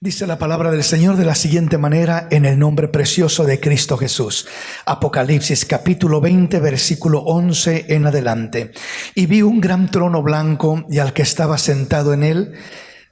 Dice la palabra del Señor de la siguiente manera, en el nombre precioso de Cristo Jesús. Apocalipsis capítulo 20, versículo 11 en adelante. Y vi un gran trono blanco y al que estaba sentado en él,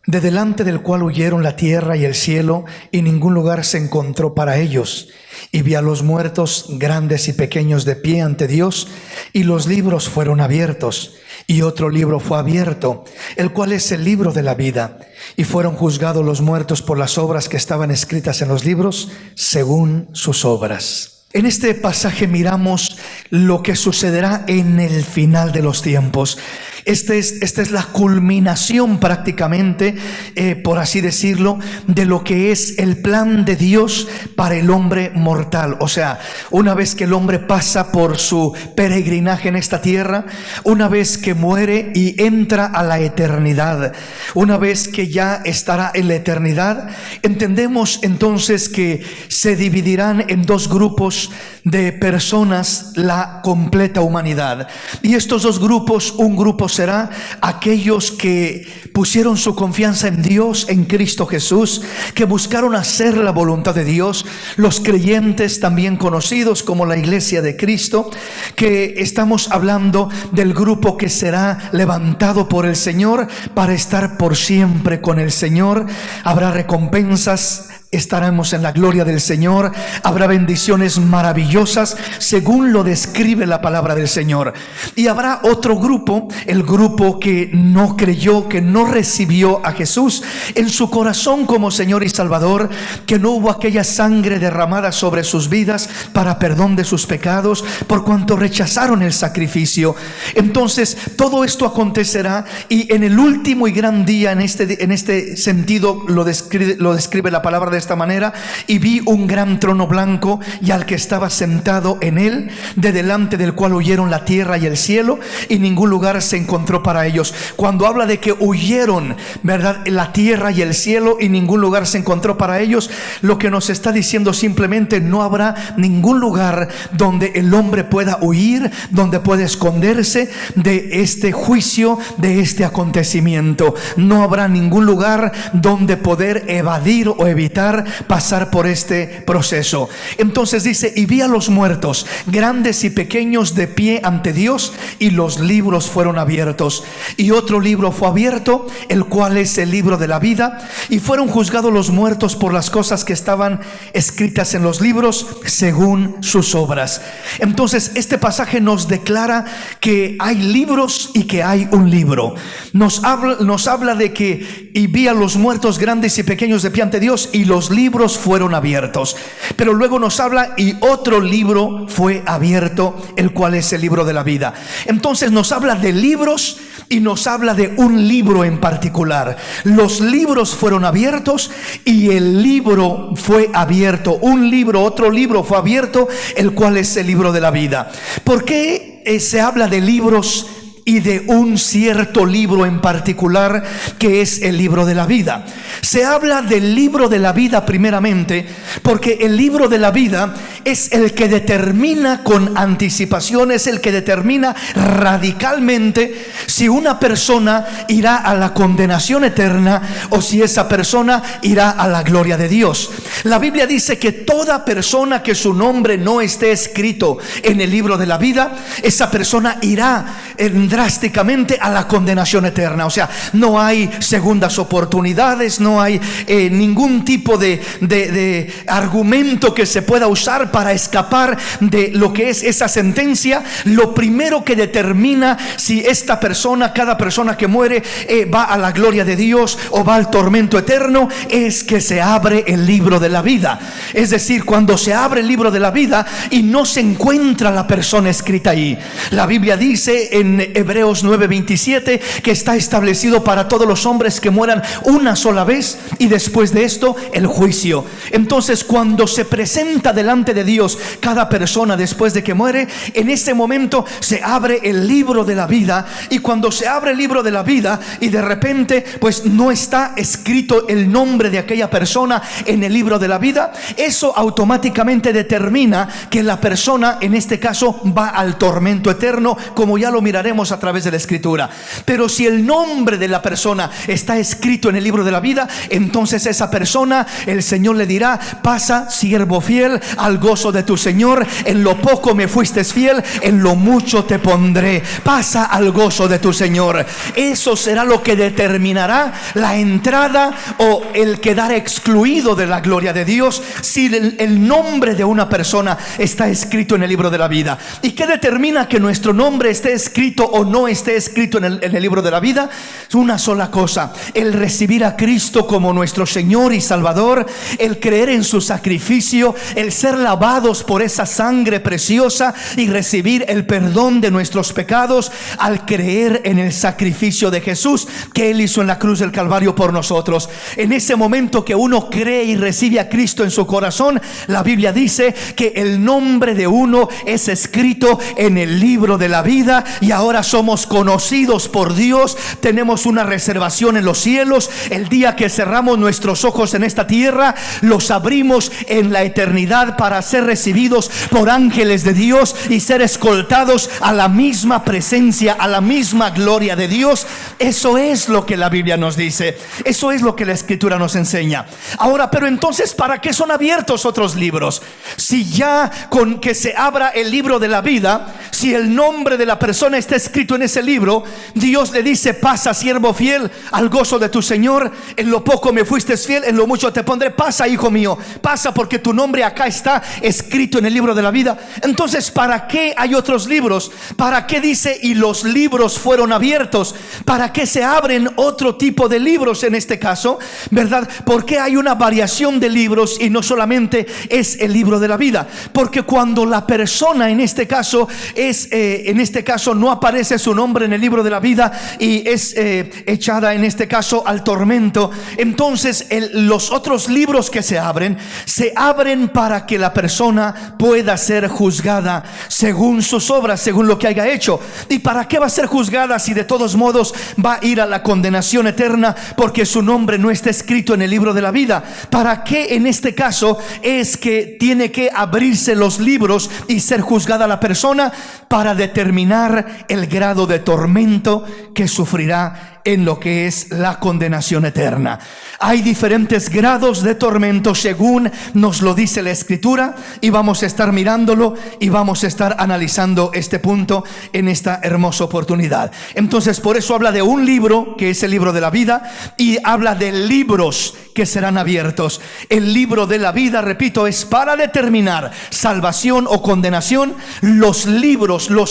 de delante del cual huyeron la tierra y el cielo, y ningún lugar se encontró para ellos. Y vi a los muertos, grandes y pequeños, de pie ante Dios, y los libros fueron abiertos. Y otro libro fue abierto, el cual es el libro de la vida. Y fueron juzgados los muertos por las obras que estaban escritas en los libros, según sus obras. En este pasaje miramos lo que sucederá en el final de los tiempos. Esta es la culminación prácticamente, por así decirlo, de lo que es el plan de Dios para el hombre mortal. O sea, una vez que el hombre pasa por su peregrinaje en esta tierra, una vez que muere y entra a la eternidad, una vez que ya estará en la eternidad, entendemos entonces que se dividirán en dos grupos de personas la completa humanidad. Y estos dos grupos, un grupo será aquellos que pusieron su confianza en Dios, en Cristo Jesús, que buscaron hacer la voluntad de Dios, los creyentes también conocidos como la Iglesia de Cristo, que estamos hablando del grupo que será levantado por el Señor para estar por siempre con el Señor. Habrá recompensas, estaremos en la gloria del Señor, habrá bendiciones maravillosas según lo describe la palabra del Señor. Y habrá otro grupo, el grupo que no creyó, que no recibió a Jesús en su corazón como Señor y Salvador, que no hubo aquella sangre derramada sobre sus vidas para perdón de sus pecados, por cuanto rechazaron el sacrificio. Entonces todo esto acontecerá, y en el último y gran día, en este sentido lo describe la palabra de esta manera: y vi un gran trono blanco y al que estaba sentado en él, de delante del cual huyeron la tierra y el cielo, y ningún lugar se encontró para ellos. Cuando habla de que huyeron, ¿verdad?, la tierra y el cielo y ningún lugar se encontró para ellos, lo que nos está diciendo simplemente: no habrá ningún lugar donde el hombre pueda huir, donde pueda esconderse de este juicio, de este acontecimiento. No habrá ningún lugar donde poder evadir o evitar pasar por este proceso. Entonces dice: y vi a los muertos, grandes y pequeños, de pie ante Dios, y los libros fueron abiertos. Y otro libro fue abierto, el cual es el libro de la vida. Y fueron juzgados los muertos por las cosas que estaban escritas en los libros, según sus obras. Entonces este pasaje nos declara que hay libros y que hay un libro. Nos habla de que y vi a los muertos, grandes y pequeños, de pie ante Dios, y los libros fueron abiertos. Pero luego nos habla: y otro libro fue abierto, el cual es el libro de la vida. Entonces nos habla de libros y nos habla de un libro en particular. Los libros fueron abiertos y el libro fue abierto. Un libro, otro libro fue abierto, el cual es el libro de la vida. ¿Por qué se habla de libros y de un cierto libro en particular, que es el libro de la vida? Se habla del libro de la vida primeramente porque el libro de la vida es el que determina con anticipación, es el que determina radicalmente si una persona irá a la condenación eterna o si esa persona irá a la gloria de Dios. La Biblia dice que toda persona que su nombre no esté escrito en el libro de la vida, esa persona irá drásticamente a la condenación eterna. O sea, no hay segundas oportunidades, no hay ningún tipo de argumento que se pueda usar para escapar de lo que es esa sentencia. Lo primero que determina si esta persona, cada persona que muere, va a la gloria de Dios o va al tormento eterno, es que se abre el libro de la vida. Es decir, cuando se abre el libro de la vida y no se encuentra la persona escrita ahí. La Biblia dice en Hebreos 9:27 que está establecido para todos los hombres que mueran una sola vez, y después de esto el juicio. Entonces, cuando se presenta delante de de Dios, cada persona después de que muere, en ese momento se abre el libro de la vida. Y cuando se abre el libro de la vida y de repente pues no está escrito el nombre de aquella persona en el libro de la vida, eso automáticamente determina que la persona en este caso va al tormento eterno, como ya lo miraremos a través de la escritura. Pero si el nombre de la persona está escrito en el libro de la vida, entonces esa persona, el Señor le dirá: pasa, siervo fiel, al gozo de tu Señor. En lo poco me fuiste fiel, en lo mucho te pondré. Pasa al gozo de tu Señor. Eso será lo que determinará la entrada o el quedar excluido de la gloria de Dios, si el nombre de una persona está escrito en el libro de la vida. ¿Y qué determina que nuestro nombre esté escrito o no esté escrito en el libro de la vida? Es una sola cosa: el recibir a Cristo como nuestro Señor y Salvador, el creer en su sacrificio, el ser lavados por esa sangre preciosa y recibir el perdón de nuestros pecados al creer en el sacrificio de Jesús que Él hizo en la cruz del Calvario por nosotros. En ese momento que uno cree y recibe a Cristo en su corazón, la Biblia dice que el nombre de uno es escrito en el libro de la vida, y ahora somos conocidos por Dios. Tenemos una reservación en los cielos. El día que cerramos nuestros ojos en esta tierra, los abrimos en la eternidad para ser recibidos por ángeles de Dios y ser escoltados a la misma presencia, a la misma gloria de Dios. Eso es lo que la Biblia nos dice. Eso es lo que la Escritura nos enseña. Ahora, pero entonces, ¿para qué son abiertos otros libros? Si ya con que se abra el libro de la vida, si el nombre de la persona está escrito en ese libro, Dios le dice: pasa, siervo fiel, al gozo de tu Señor. En lo poco me fuiste fiel, en lo mucho te pondré. Pasa, hijo mío, pasa, porque tu nombre acá está escrito en el libro de la vida. Entonces, ¿para qué hay otros libros? ¿Para qué dice y los libros fueron abiertos? ¿Para qué se abren otro tipo de libros en este caso? ¿Verdad? ¿Por qué hay una variación de libros y no solamente es el libro de la vida? Porque cuando la persona en este caso no aparece su nombre en el libro de la vida y es echada en este caso al tormento, entonces los otros libros que se abren para que la persona pueda ser juzgada según sus obras, según lo que haya hecho. ¿Y para qué va a ser juzgada si de todos modos va a ir a la condenación eterna porque su nombre no está escrito en el libro de la vida? ¿Para qué en este caso es que tiene que abrirse los libros y ser juzgada la persona? Para determinar el grado de tormento que sufrirá en lo que es la condenación eterna. Hay diferentes grados de tormento según nos lo dice la Escritura, y vamos a estar mirándolo y vamos a estar analizando este punto en esta hermosa oportunidad. Entonces, por eso habla de un libro que es el libro de la vida, y habla de libros que serán abiertos. El libro de la vida, repito, es para determinar salvación o condenación. Los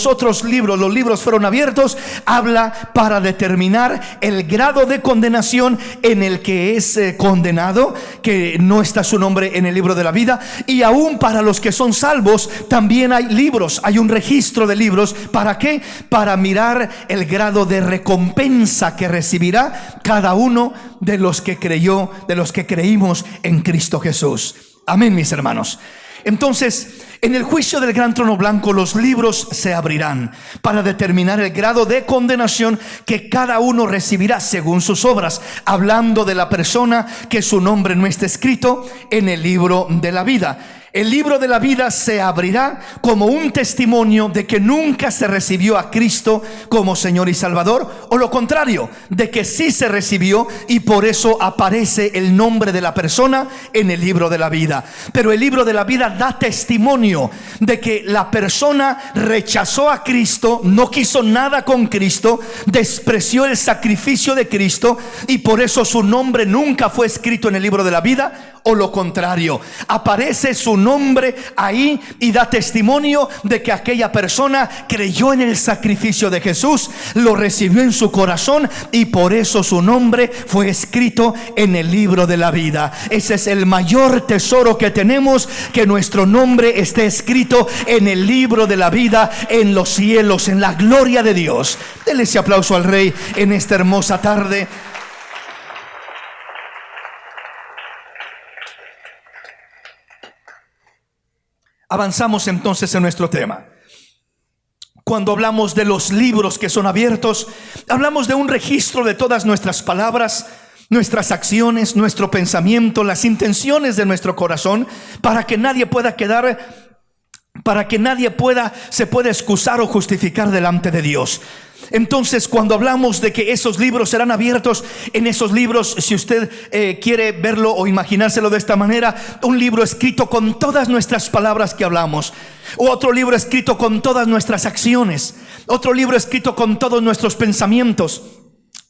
otros libros, los libros fueron abiertos, habla para determinar el grado de condenación en el que es condenado, que no está su nombre en el libro de la vida. Y aún para los que son salvos también hay libros, hay un registro de libros. ¿Para qué? Para mirar el grado de recompensa que recibirá cada uno de los que creyó, de los que creímos en Cristo Jesús. Amén, mis hermanos. Entonces, en el juicio del gran trono blanco, los libros se abrirán para determinar el grado de condenación que cada uno recibirá según sus obras, hablando de la persona que su nombre no está escrito en el libro de la vida. El libro de la vida se abrirá como un testimonio de que nunca se recibió a Cristo como Señor y Salvador, o lo contrario, de que sí se recibió y por eso aparece el nombre de la persona en el libro de la vida. Pero el libro de la vida da testimonio de que la persona rechazó a Cristo, no quiso nada con Cristo, despreció el sacrificio de Cristo, y por eso su nombre nunca fue escrito en el libro de la vida. O lo contrario, aparece su nombre ahí y da testimonio de que aquella persona creyó en el sacrificio de Jesús, lo recibió en su corazón, y por eso su nombre fue escrito en el libro de la vida. Ese es el mayor tesoro que tenemos, que nuestro nombre esté escrito en el libro de la vida, en los cielos, en la gloria de Dios. Denle ese aplauso al Rey en esta hermosa tarde. Avanzamos entonces en nuestro tema. Cuando hablamos de los libros que son abiertos, hablamos de un registro de todas nuestras palabras, nuestras acciones, nuestro pensamiento, las intenciones de nuestro corazón, para que nadie se pueda excusar o justificar delante de Dios. Entonces, cuando hablamos de que esos libros serán abiertos, en esos libros, si usted quiere verlo o imaginárselo de esta manera, un libro escrito con todas nuestras palabras que hablamos, o otro libro escrito con todas nuestras acciones, otro libro escrito con todos nuestros pensamientos,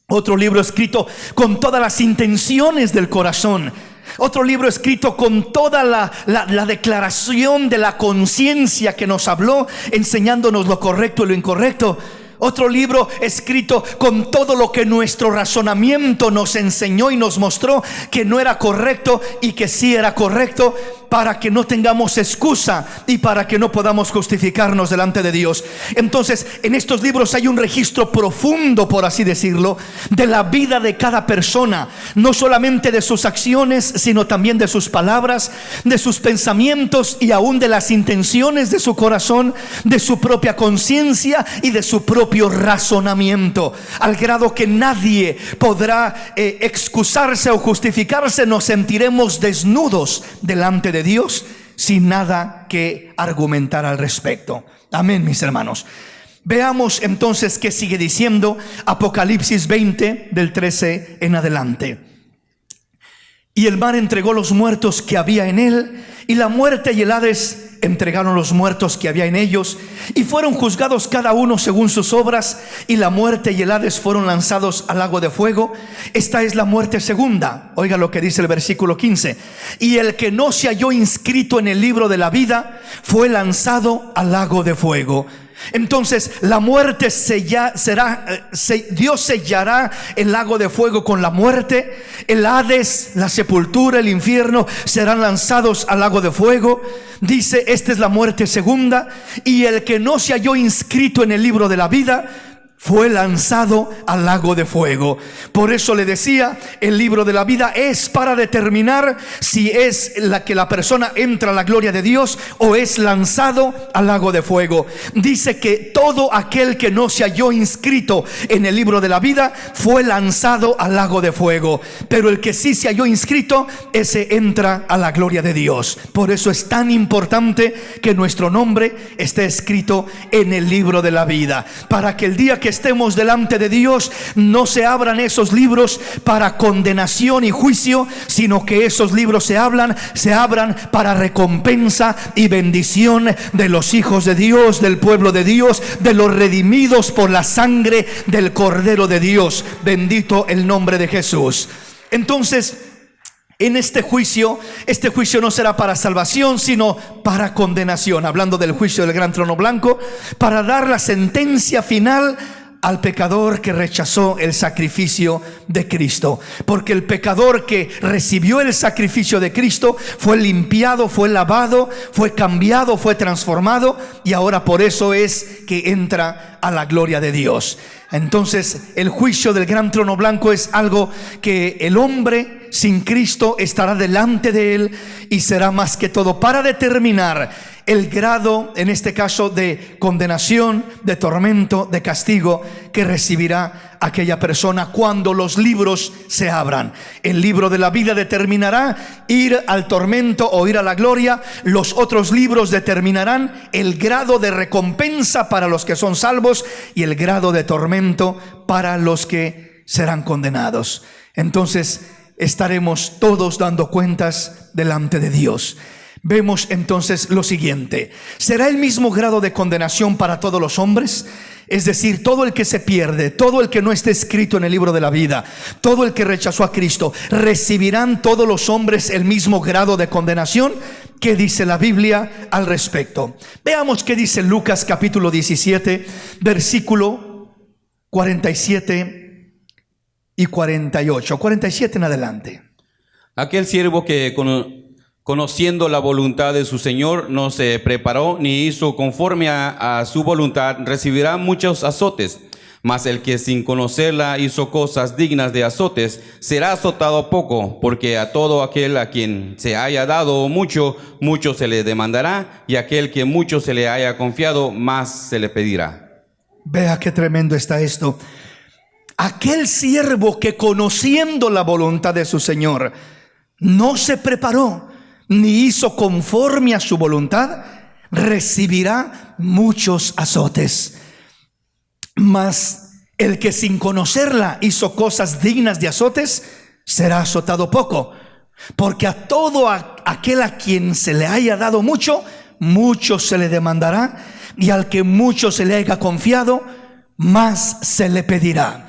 otro libro escrito con todas las intenciones del corazón, otro libro escrito con toda la declaración de la conciencia que nos habló, enseñándonos lo correcto y lo incorrecto. Otro libro escrito con todo lo que nuestro razonamiento nos enseñó y nos mostró que no era correcto y que sí era correcto, para que no tengamos excusa y para que no podamos justificarnos delante de Dios. Entonces, en estos libros hay un registro profundo, por así decirlo, de la vida de cada persona, no solamente de sus acciones, sino también de sus palabras, de sus pensamientos y aún de las intenciones de su corazón, de su propia conciencia y de su propio razonamiento, al grado que nadie podrá excusarse o justificarse. Nos sentiremos desnudos delante de Dios sin nada que argumentar al respecto. Amén, mis hermanos. Veamos entonces qué sigue diciendo Apocalipsis 20 del 13 en adelante. Y el mar entregó los muertos que había en él, y la muerte y el Hades entregaron los muertos que había en ellos, y fueron juzgados cada uno según sus obras, y la muerte y el Hades fueron lanzados al lago de fuego. Esta es la muerte segunda. Oiga lo que dice el versículo 15. Y el que no se halló inscrito en el libro de la vida fue lanzado al lago de fuego. Entonces la muerte Dios sellará el lago de fuego con la muerte. El Hades, la sepultura, el infierno serán lanzados al lago de fuego. Dice, esta es la muerte segunda. Y el que no se halló inscrito en el libro de la vida fue lanzado al lago de fuego. Por eso le decía, el libro de la vida es para determinar si es la que la persona entra a la gloria de Dios o es lanzado al lago de fuego. Dice que todo aquel que no se halló inscrito en el libro de la vida fue lanzado al lago de fuego, pero el que sí se halló inscrito, ese entra a la gloria de Dios. Por eso es tan importante que nuestro nombre esté escrito en el libro de la vida, para que el día que estemos delante de Dios no se abran esos libros para condenación y juicio, sino que esos libros se abran para recompensa y bendición de los hijos de Dios, del pueblo de Dios, de los redimidos por la sangre del Cordero de Dios. Bendito el nombre de Jesús. Entonces, en este juicio no será para salvación, sino para condenación. Hablando del juicio del gran trono blanco, para dar la sentencia final al pecador que rechazó el sacrificio de Cristo. Porque el pecador que recibió el sacrificio de Cristo fue limpiado, fue lavado, fue cambiado, fue transformado, y ahora por eso es que entra a la gloria de Dios. Entonces, el juicio del gran trono blanco es algo que el hombre sin Cristo estará delante de él, y será más que todo para determinar el grado, en este caso, de condenación, de tormento, de castigo que recibirá aquella persona cuando los libros se abran. El libro de la vida determinará ir al tormento o ir a la gloria. Los otros libros determinarán el grado de recompensa para los que son salvos y el grado de tormento para los que serán condenados. Entonces estaremos todos dando cuentas delante de Dios. Vemos entonces lo siguiente: ¿será el mismo grado de condenación para todos los hombres? Es decir, todo el que se pierde, todo el que no esté escrito en el libro de la vida, todo el que rechazó a Cristo, ¿recibirán todos los hombres el mismo grado de condenación? ¿Qué dice la Biblia al respecto? Veamos qué dice Lucas capítulo 17, versículo 47 y 48. 47 en adelante. Aquel siervo que conociendo la voluntad de su Señor, no se preparó ni hizo conforme a su voluntad, recibirá muchos azotes. Mas el que sin conocerla hizo cosas dignas de azotes, será azotado poco, porque a todo aquel a quien se haya dado mucho, mucho se le demandará, y aquel que mucho se le haya confiado, más se le pedirá. Vea qué tremendo está esto. Aquel siervo que conociendo la voluntad de su Señor, no se preparó, ni hizo conforme a su voluntad, recibirá muchos azotes. Mas el que sin conocerla hizo cosas dignas de azotes, será azotado poco. Porque a todo aquel a quien se le haya dado mucho, mucho se le demandará, y al que mucho se le haya confiado, más se le pedirá.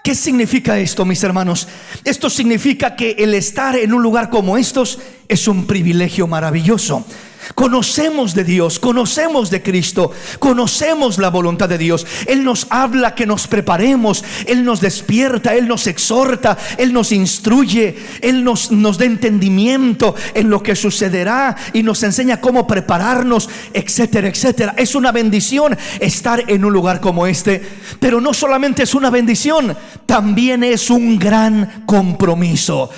¿Qué significa esto, mis hermanos? Esto significa que el estar en un lugar como estos es un privilegio maravilloso. Conocemos de Dios, conocemos de Cristo, conocemos la voluntad de Dios. Él nos habla que nos preparemos, Él nos despierta, Él nos exhorta, Él nos instruye, Él nos da entendimiento en lo que sucederá y nos enseña cómo prepararnos, etcétera, etcétera. Es una bendición estar en un lugar como este, pero no solamente es una bendición, también es un gran compromiso.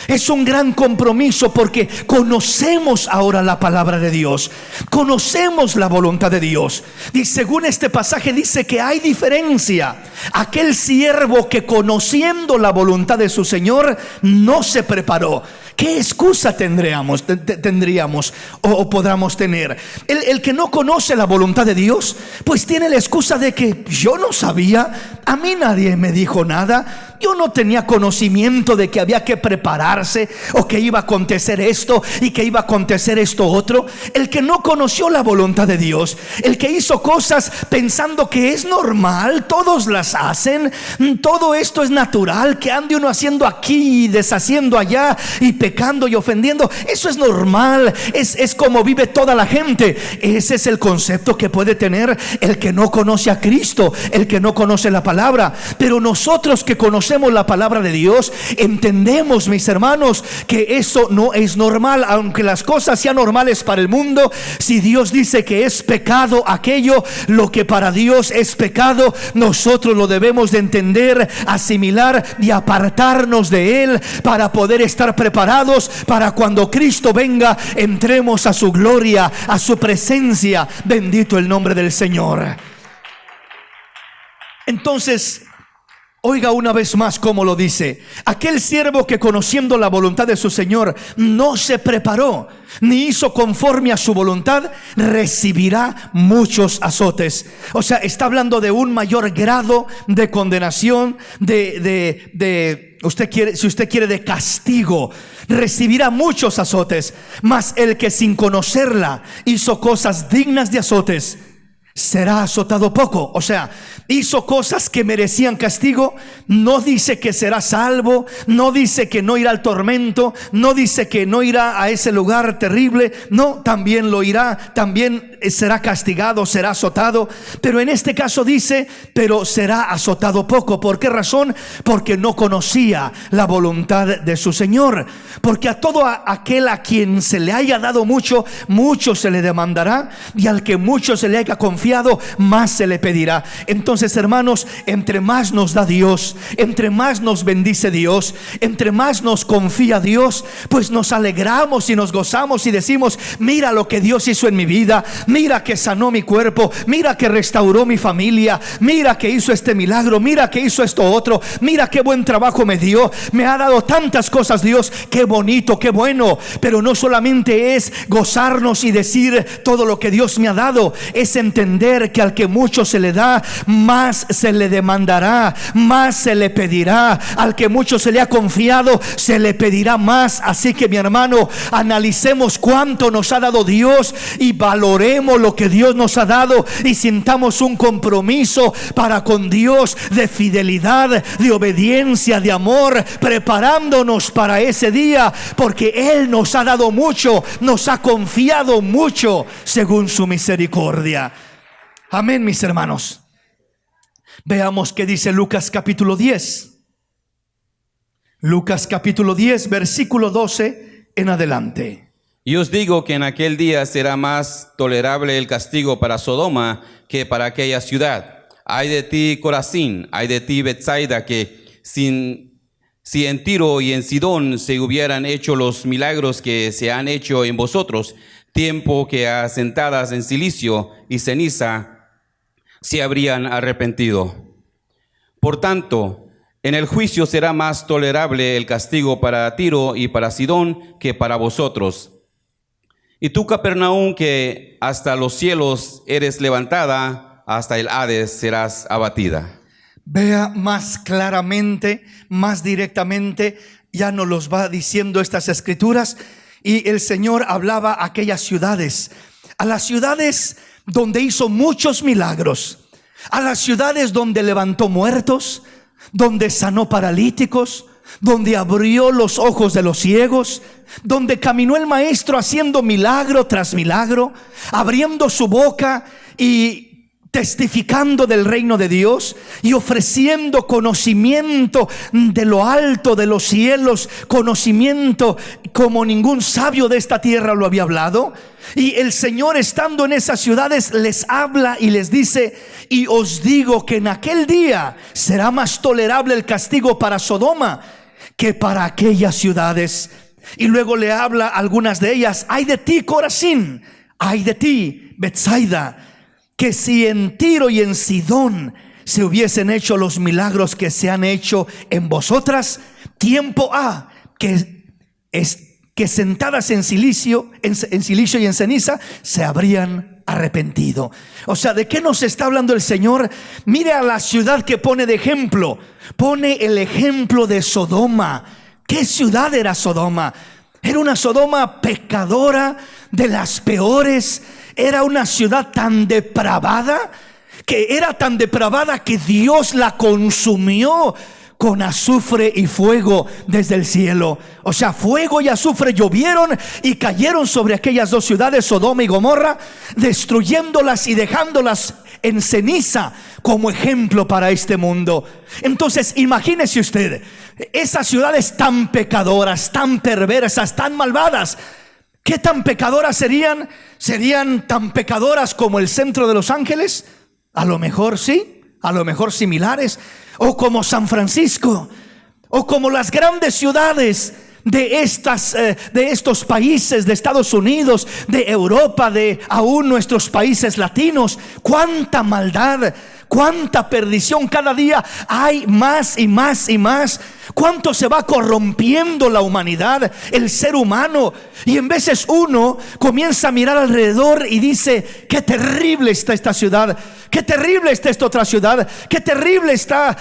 Es un gran compromiso porque conocemos ahora la palabra de Dios, conocemos la voluntad de Dios. Y según este pasaje dice que hay diferencia. Aquel siervo que conociendo la voluntad de su Señor no se preparó. ¿Qué excusa tendríamos o podamos tener? El que no conoce la voluntad de Dios, pues tiene la excusa de que yo no sabía, a mí nadie me dijo nada. Yo no tenía conocimiento de que había que prepararse o que iba a acontecer esto y que iba a acontecer esto otro. El que no conoció la voluntad de Dios, el que hizo cosas pensando que es normal, todos las hacen, todo esto es natural, que ande uno haciendo aquí y deshaciendo allá y pecando y ofendiendo, eso es normal, es como vive toda la gente. Ese es el concepto que puede tener el que no conoce a Cristo, el que no conoce la palabra. Pero nosotros que conocemos la palabra de Dios, entendemos, mis hermanos, que eso no es normal. Aunque las cosas sean normales para el mundo, si Dios dice que es pecado aquello, lo que para Dios es pecado, nosotros lo debemos de entender, asimilar y apartarnos de él para poder estar preparados para cuando Cristo venga, entremos a su gloria, a su presencia. Bendito el nombre del Señor. Entonces, oiga una vez más cómo lo dice. Aquel siervo que conociendo la voluntad de su Señor no se preparó, ni hizo conforme a su voluntad, recibirá muchos azotes. O sea, está hablando de un mayor grado de condenación, si usted quiere, de castigo. Recibirá muchos azotes. Mas el que sin conocerla hizo cosas dignas de azotes, será azotado poco. O sea, hizo cosas que merecían castigo. No dice que será salvo, no dice que no irá al tormento, no dice que no irá a ese lugar terrible. No, también lo irá, también será castigado, será azotado. Pero en este caso dice, pero será azotado poco. ¿Por qué razón? Porque no conocía la voluntad de su Señor. Porque a todo aquel a quien se le haya dado mucho, mucho se le demandará, y al que mucho se le haya confiado, más se le pedirá. Entonces, hermanos, entre más nos da Dios, entre más nos bendice Dios, entre más nos confía Dios, pues nos alegramos y nos gozamos y decimos: mira lo que Dios hizo en mi vida, mira que sanó mi cuerpo, mira que restauró mi familia, mira que hizo este milagro, mira que hizo esto otro, mira qué buen trabajo me dio, me ha dado tantas cosas Dios, qué bonito, qué bueno. Pero no solamente es gozarnos y decir todo lo que Dios me ha dado, es entender que al que mucho se le da, más se le demandará, más se le pedirá. Al que mucho se le ha confiado, se le pedirá más. Así que, mi hermano, analicemos cuánto nos ha dado Dios y valoremos lo que Dios nos ha dado y sintamos un compromiso para con Dios de fidelidad, de obediencia, de amor, preparándonos para ese día, porque Él nos ha dado mucho, nos ha confiado mucho según su misericordia. Amén, mis hermanos. Veamos qué dice Lucas capítulo 10. Lucas capítulo 10, versículo 12 en adelante. Y os digo que en aquel día será más tolerable el castigo para Sodoma que para aquella ciudad. Ay de ti, Corazín, ay de ti, Betsaida, que si en Tiro y en Sidón se hubieran hecho los milagros que se han hecho en vosotros, tiempo que asentadas en cilicio y ceniza se habrían arrepentido. Por tanto, en el juicio será más tolerable el castigo para Tiro y para Sidón que para vosotros. Y tú, Capernaum, que hasta los cielos eres levantada, hasta el Hades serás abatida. Vea más claramente, más directamente, ya nos los va diciendo estas escrituras. Y el Señor hablaba a aquellas ciudades, a las ciudades donde hizo muchos milagros, a las ciudades donde levantó muertos, donde sanó paralíticos, donde abrió los ojos de los ciegos, donde caminó el Maestro haciendo milagro tras milagro, abriendo su boca y testificando del reino de Dios y ofreciendo conocimiento de lo alto de los cielos, conocimiento como ningún sabio de esta tierra lo había hablado. Y el Señor, estando en esas ciudades, les habla y les dice: y os digo que en aquel día será más tolerable el castigo para Sodoma que para aquellas ciudades. Y luego le habla a algunas de ellas: ay de ti, Corazín, ay de ti, Betsaida, que si en Tiro y en Sidón se hubiesen hecho los milagros que se han hecho en vosotras, tiempo ha que sentadas en silicio y en ceniza se habrían arrepentido. O sea, ¿de qué nos está hablando el Señor? Mire a la ciudad que pone de ejemplo. Pone el ejemplo de Sodoma. ¿Qué ciudad era Sodoma? Era una Sodoma pecadora, de las peores. Era una ciudad tan depravada, que Dios la consumió con azufre y fuego desde el cielo. O sea, fuego y azufre llovieron y cayeron sobre aquellas dos ciudades, Sodoma y Gomorra, destruyéndolas y dejándolas en ceniza como ejemplo para este mundo. Entonces, imagínese usted, esas ciudades tan pecadoras, tan perversas, tan malvadas, ¿qué tan pecadoras serían? ¿Serían tan pecadoras como el centro de Los Ángeles? A lo mejor sí, a lo mejor similares. O como San Francisco, o como las grandes ciudades de estos países, de Estados Unidos, de Europa, de aún nuestros países latinos. Cuánta maldad, cuánta perdición, cada día hay más y más y más. Cuánto se va corrompiendo la humanidad, el ser humano. Y en veces uno comienza a mirar alrededor y dice: qué terrible está esta ciudad, qué terrible está esta otra ciudad, qué terrible está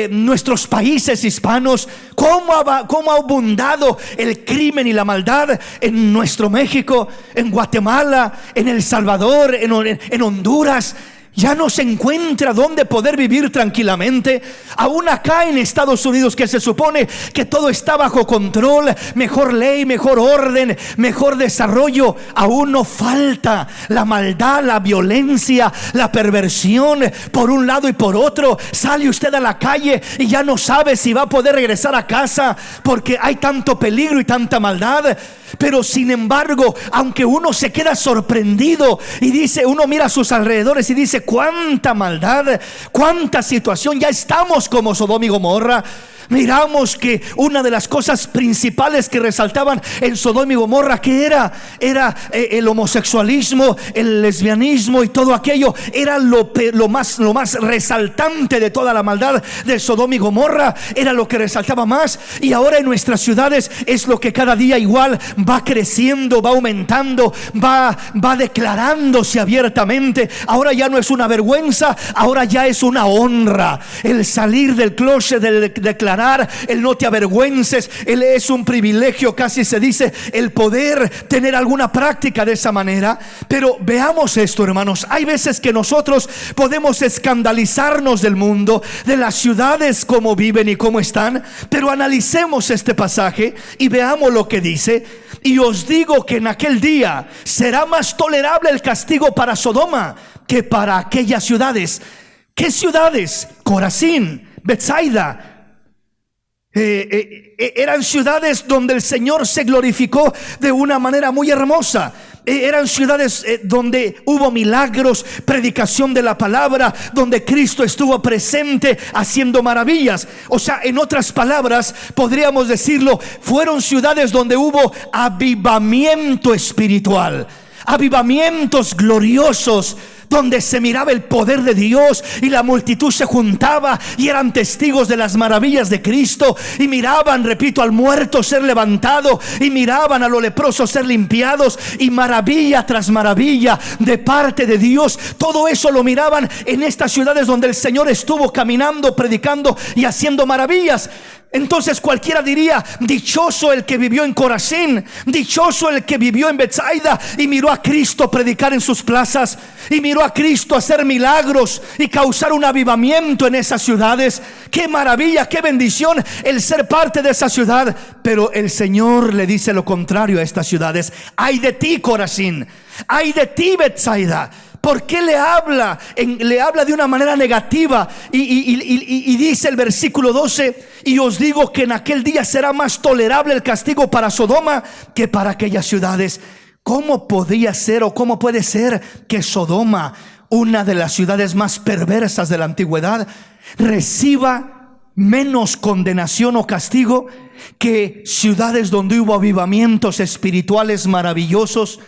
nuestros países hispanos. Cómo ha abundado el crimen y la maldad en nuestro México, en Guatemala, en El Salvador, en Honduras. Ya no se encuentra dónde poder vivir tranquilamente. Aún acá en Estados Unidos, que se supone que todo está bajo control, mejor ley, mejor orden, mejor desarrollo, aún no falta la maldad, la violencia, la perversión por un lado y por otro. Sale usted a la calle y ya no sabe si va a poder regresar a casa, porque hay tanto peligro y tanta maldad. Pero sin embargo, aunque uno se queda sorprendido y dice, uno mira a sus alrededores y dice: cuánta maldad, cuánta situación, ya estamos como Sodoma y Gomorra. Miramos que una de las cosas principales que resaltaban en Sodoma y Gomorra, que era el homosexualismo, el lesbianismo y todo aquello. Era lo más resaltante de toda la maldad de Sodoma y Gomorra. Era lo que resaltaba más. Y ahora en nuestras ciudades es lo que cada día igual va creciendo, va aumentando, va declarándose abiertamente. Ahora ya no es una vergüenza, ahora ya es una honra el salir del closet, del declarar, el no te avergüences. Es un privilegio, casi se dice, el poder tener alguna práctica de esa manera. Pero veamos esto, hermanos. Hay veces que nosotros podemos escandalizarnos del mundo, de las ciudades, cómo viven y cómo están. Pero analicemos este pasaje y veamos lo que dice: y os digo que en aquel día será más tolerable el castigo para Sodoma que para aquellas ciudades. ¿Qué ciudades? Corazín, Betsaida. Eran ciudades donde el Señor se glorificó de una manera muy hermosa. Eran ciudades donde hubo milagros, predicación de la palabra, donde Cristo estuvo presente haciendo maravillas. O sea, en otras palabras, podríamos decirlo, fueron ciudades donde hubo avivamiento espiritual, avivamientos gloriosos, donde se miraba el poder de Dios y la multitud se juntaba y eran testigos de las maravillas de Cristo, y miraban, repito, al muerto ser levantado, y miraban a los leprosos ser limpiados, y maravilla tras maravilla de parte de Dios. Todo eso lo miraban en estas ciudades donde el Señor estuvo caminando, predicando y haciendo maravillas. Entonces cualquiera diría: dichoso el que vivió en Corazín, dichoso el que vivió en Betsaida y miró a Cristo predicar en sus plazas, y miró a Cristo hacer milagros y causar un avivamiento en esas ciudades. Qué maravilla, qué bendición el ser parte de esa ciudad. Pero el Señor le dice lo contrario a estas ciudades: ay de ti, Corazín, ay de ti, Betsaida. ¿Por qué le habla? Le habla de una manera negativa, y dice el versículo 12: y os digo que en aquel día será más tolerable el castigo para Sodoma que para aquellas ciudades. ¿Cómo podía ser, o cómo puede ser que Sodoma, una de las ciudades más perversas de la antigüedad, reciba menos condenación o castigo que ciudades donde hubo avivamientos espirituales maravillosos,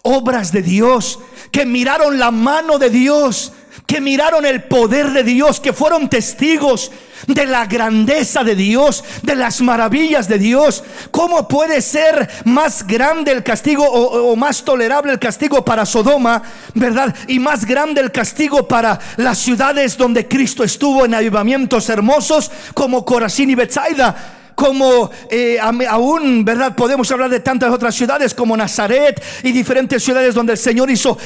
obras de Dios, que miraron la mano de Dios, que miraron el poder de Dios, que fueron testigos de la grandeza de Dios, de las maravillas de Dios? ¿Cómo puede ser más grande el castigo, o más tolerable el castigo para Sodoma, verdad? Y más grande el castigo para las ciudades donde Cristo estuvo en avivamientos hermosos, como Corazín y Betsaida. Como aún, ¿verdad? Podemos hablar de tantas otras ciudades como Nazaret y diferentes ciudades donde el Señor hizo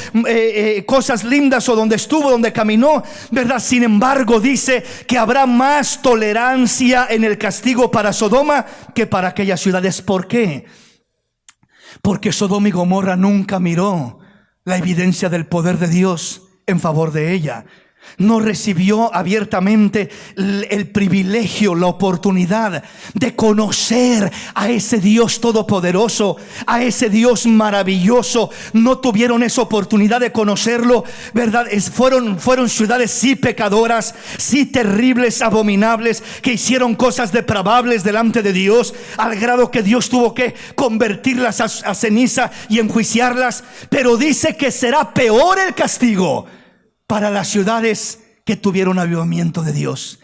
cosas lindas, o donde estuvo, donde caminó, ¿verdad? Sin embargo, dice que habrá más tolerancia en el castigo para Sodoma que para aquellas ciudades. ¿Por qué? Porque Sodoma y Gomorra nunca miró la evidencia del poder de Dios en favor de ella. No recibió abiertamente el privilegio, la oportunidad de conocer a ese Dios todopoderoso, a ese Dios maravilloso. No tuvieron esa oportunidad de conocerlo, ¿verdad? Fueron ciudades sí pecadoras, sí terribles, abominables, que hicieron cosas depravables delante de Dios, al grado que Dios tuvo que convertirlas a ceniza y enjuiciarlas. Pero dice que será peor el castigo para las ciudades que tuvieron avivamiento de Dios,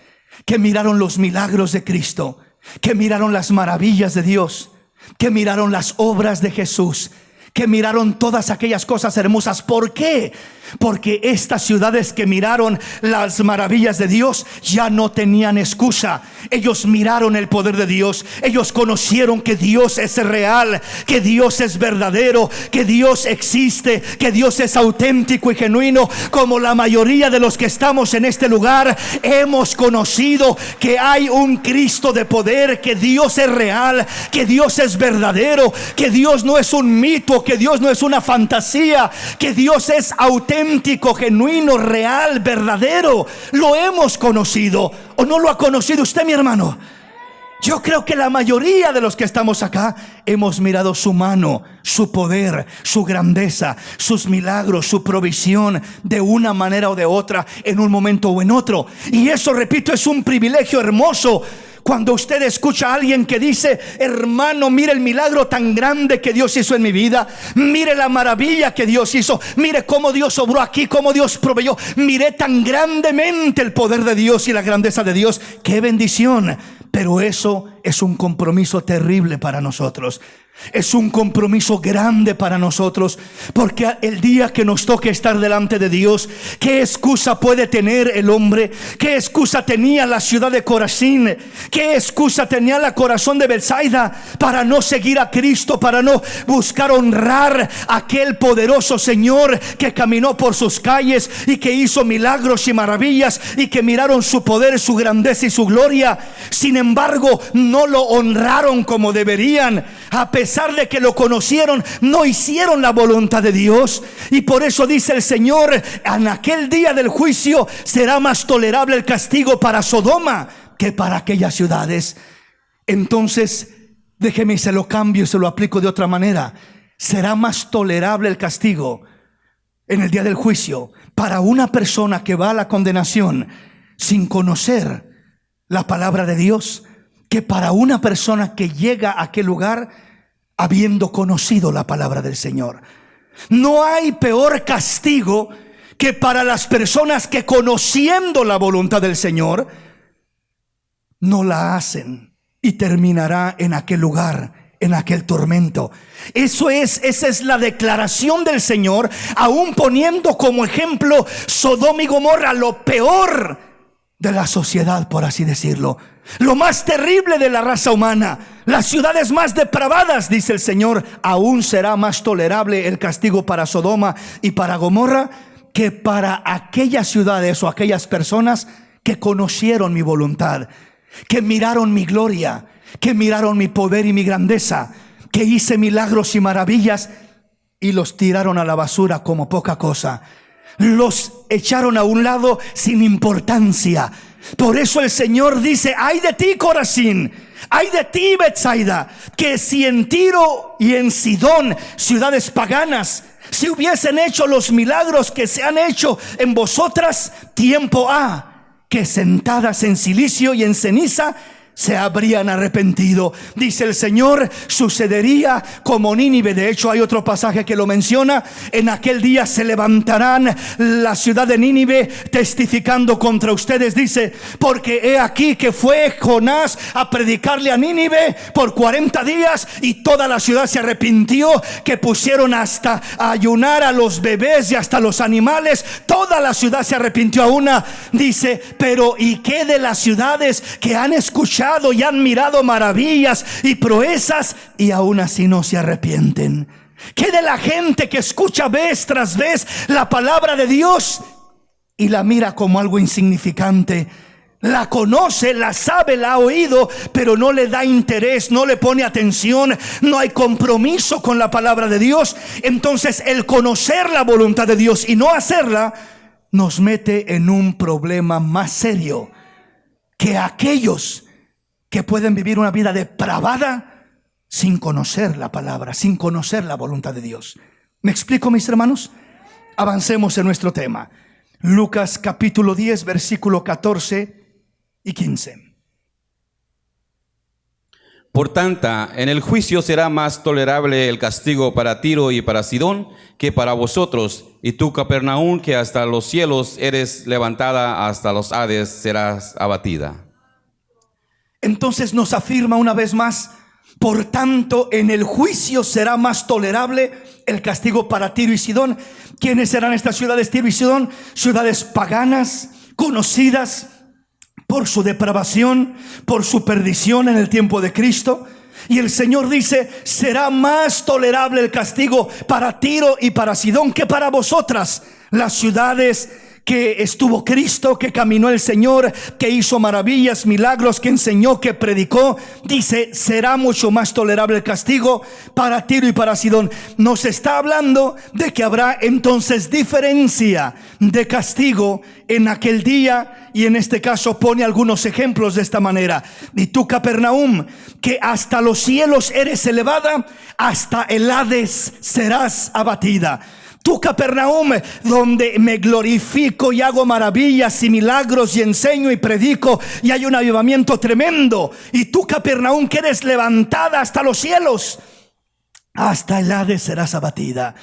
que miraron los milagros de Cristo, que miraron las maravillas de Dios, que miraron las obras de Jesús, que miraron todas aquellas cosas hermosas. ¿Por qué? Porque estas ciudades que miraron las maravillas de Dios ya no tenían excusa. Ellos miraron el poder de Dios. Ellos conocieron que Dios es real, que Dios es verdadero, que Dios existe, que Dios es auténtico y genuino. Como la mayoría de los que estamos en este lugar hemos conocido que hay un Cristo de poder, que Dios es real, que Dios es verdadero, que Dios no es un mito, que Dios no es una fantasía, que Dios es auténtico, genuino, real, verdadero. Lo hemos conocido. ¿O no lo ha conocido usted, mi hermano? Yo creo que la mayoría de los que estamos acá hemos mirado su mano, su poder, su grandeza, sus milagros, su provisión, de una manera o de otra, en un momento o en otro. Y eso, repito, es un privilegio hermoso. Cuando usted escucha a alguien que dice: hermano, mire el milagro tan grande que Dios hizo en mi vida, mire la maravilla que Dios hizo, mire cómo Dios obró aquí, cómo Dios proveyó, mire tan grandemente el poder de Dios y la grandeza de Dios. ¡Qué bendición! Pero eso es un compromiso terrible para nosotros. Es un compromiso grande para nosotros, porque el día que nos toque estar delante de Dios, ¿qué excusa puede tener el hombre? ¿Qué excusa tenía la ciudad de Corazín? ¿Qué excusa tenía la corazón de Betsaida para no seguir a Cristo, para no buscar honrar a aquel poderoso Señor que caminó por sus calles y que hizo milagros y maravillas, y que miraron su poder, su grandeza y su gloria? Sin embargo, no lo honraron como deberían. A pesar de que lo conocieron, no hicieron la voluntad de Dios. Y por eso dice el Señor: en aquel día del juicio será más tolerable el castigo para Sodoma que para aquellas ciudades. entonces déjeme y se lo cambio y se lo aplico de otra manera. Será más tolerable el castigo en el día del juicio para una persona que va a la condenación sin conocer la palabra de Dios, que para una persona que llega a aquel lugar habiendo conocido la palabra del Señor. No hay peor castigo que para las personas que, conociendo la voluntad del Señor, no la hacen y terminará en aquel lugar, en aquel tormento. Esa es la declaración del Señor, aún poniendo como ejemplo Sodoma y Gomorra, lo peor de la sociedad, por así decirlo, lo más terrible de la raza humana, las ciudades más depravadas, dice el Señor. Aún será más tolerable el castigo para Sodoma y para Gomorra que para aquellas ciudades o aquellas personas que conocieron mi voluntad, que miraron mi gloria, que miraron mi poder y mi grandeza, que hice milagros y maravillas y los tiraron a la basura como poca cosa. Los echaron a un lado sin importancia. Por eso el Señor dice: ay de ti, Corazín, ay de ti, Betsaida, que si en Tiro y en Sidón, ciudades paganas, si hubiesen hecho los milagros que se han hecho en vosotras, tiempo ha que sentadas en cilicio y en ceniza se habrían arrepentido. Dice el Señor, sucedería como Nínive. De hecho, hay otro pasaje que lo menciona: en aquel día se levantarán la ciudad de Nínive testificando contra ustedes. Dice: porque he aquí que fue Jonás a predicarle a Nínive por 40 días y toda la ciudad se arrepintió, que pusieron hasta a ayunar a los bebés y hasta los animales. Toda la ciudad se arrepintió a una. Dice: pero ¿y qué de las ciudades que han escuchado y han mirado maravillas y proezas y aún así no se arrepienten? ¿Qué de la gente que escucha vez tras vez la palabra de Dios y la mira como algo insignificante? La conoce, la sabe, la ha oído, pero no le da interés, no le pone atención, no hay compromiso con la palabra de Dios. Entonces el conocer la voluntad de Dios y no hacerla nos mete en un problema más serio que aquellos que pueden vivir una vida depravada sin conocer la palabra, sin conocer la voluntad de Dios. ¿Me explico, mis hermanos? Avancemos en nuestro tema. Lucas capítulo 10, versículo 14 y 15. Por tanto, en el juicio será más tolerable el castigo para Tiro y para Sidón que para vosotros. Y tú, Capernaum, que hasta los cielos eres levantada, hasta los Hades serás abatida. Entonces nos afirma una vez más: por tanto, en el juicio será más tolerable el castigo para Tiro y Sidón. ¿Quiénes serán estas ciudades, Tiro y Sidón? Ciudades paganas, conocidas por su depravación, por su perdición en el tiempo de Cristo. Y el Señor dice: será más tolerable el castigo para Tiro y para Sidón que para vosotras, las ciudades que estuvo Cristo, que caminó el Señor, que hizo maravillas, milagros, que enseñó, que predicó. Dice: será mucho más tolerable el castigo para Tiro y para Sidón. Nos está hablando de que habrá entonces diferencia de castigo en aquel día, y en este caso pone algunos ejemplos de esta manera. Y tú, Capernaum, que hasta los cielos eres elevada, hasta el Hades serás abatida. Tú, Capernaum, donde me glorifico y hago maravillas y milagros y enseño y predico y hay un avivamiento tremendo. Y tú, Capernaum, que eres levantada hasta los cielos, hasta el Hades serás abatida.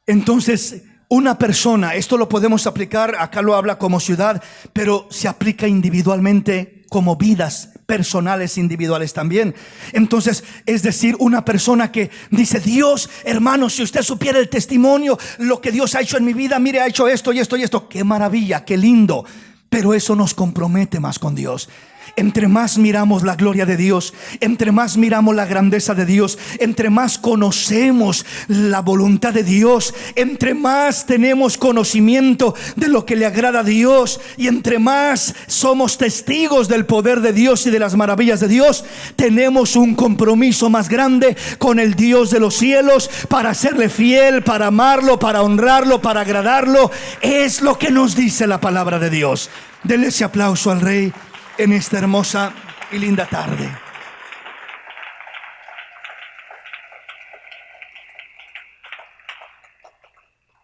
Entonces, una persona, esto lo podemos aplicar, acá lo habla como ciudad, pero se aplica individualmente como vidas personales individuales también. Entonces, es decir, una persona que dice: Dios, hermano, si usted supiera el testimonio, lo que Dios ha hecho en mi vida, mire, ha hecho esto y esto y esto, qué maravilla, qué lindo. Pero eso nos compromete más con Dios. Entre más miramos la gloria de Dios, entre más miramos la grandeza de Dios, entre más conocemos la voluntad de Dios, entre más tenemos conocimiento de lo que le agrada a Dios, y entre más somos testigos del poder de Dios y de las maravillas de Dios, tenemos un compromiso más grande con el Dios de los cielos para serle fiel, para amarlo, para honrarlo, para agradarlo. Es lo que nos dice la palabra de Dios. Denle ese aplauso al Rey en esta hermosa y linda tarde.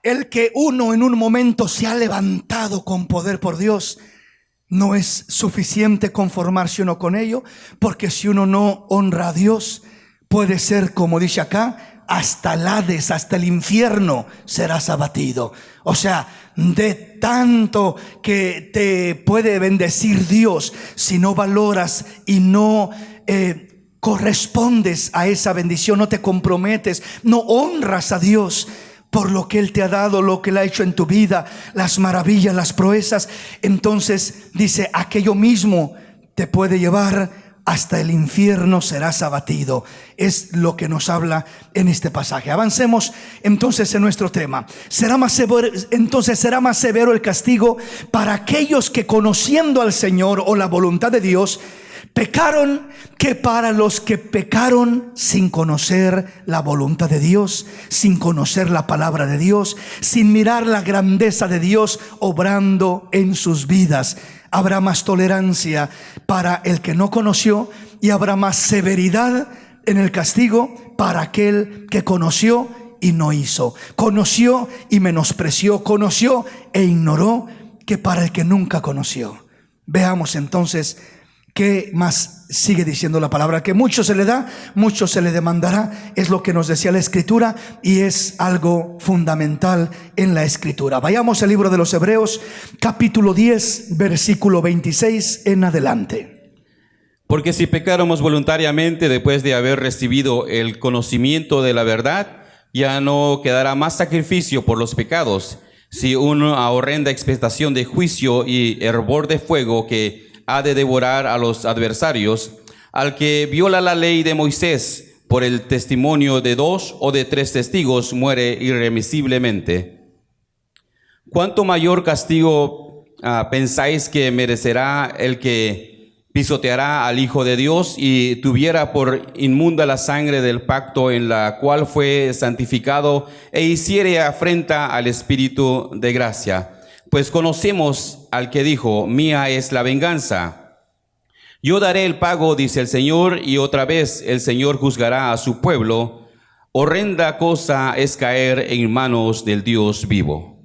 el que uno en un momento se ha levantado con poder por Dios, no es suficiente conformarse uno con ello, porque si uno no honra a Dios, puede ser, como dice acá, hasta el Hades, hasta el infierno serás abatido. O sea, de tanto que te puede bendecir Dios, si no valoras y no correspondes a esa bendición, no te comprometes, no honras a Dios por lo que Él te ha dado, lo que Él ha hecho en tu vida, las maravillas, las proezas, entonces dice, aquello mismo te puede llevar hasta el infierno, serás abatido. Es lo que nos habla en este pasaje. Avancemos entonces en nuestro tema. Será más severo el castigo para aquellos que, conociendo al Señor o la voluntad de Dios, pecaron, que para los que pecaron sin conocer la voluntad de Dios, sin conocer la palabra de Dios, sin mirar la grandeza de Dios obrando en sus vidas. Habrá más tolerancia para el que no conoció y habrá más severidad en el castigo para aquel que conoció y no hizo, conoció y menospreció, conoció e ignoró, que para el que nunca conoció. Veamos entonces ¿qué más sigue diciendo la palabra? Que mucho se le da, mucho se le demandará. Es lo que nos decía la Escritura y es algo fundamental en la Escritura. Vayamos al libro de los Hebreos, capítulo 10, versículo 26 en adelante. Porque si pecáramos voluntariamente después de haber recibido el conocimiento de la verdad, ya no quedará más sacrificio por los pecados, si una horrenda expectación de juicio y hervor de fuego que ha de devorar a los adversarios, al que viola la ley de Moisés por el testimonio de 2 o de 3 testigos, muere irremisiblemente. ¿Cuánto mayor castigo pensáis que merecerá el que pisoteará al Hijo de Dios y tuviera por inmunda la sangre del pacto en la cual fue santificado e hiciere afrenta al Espíritu de gracia? Pues conocemos al que dijo, mía es la venganza, yo daré el pago, dice el Señor, y otra vez el Señor juzgará a su pueblo. Horrenda cosa es caer en manos del Dios vivo.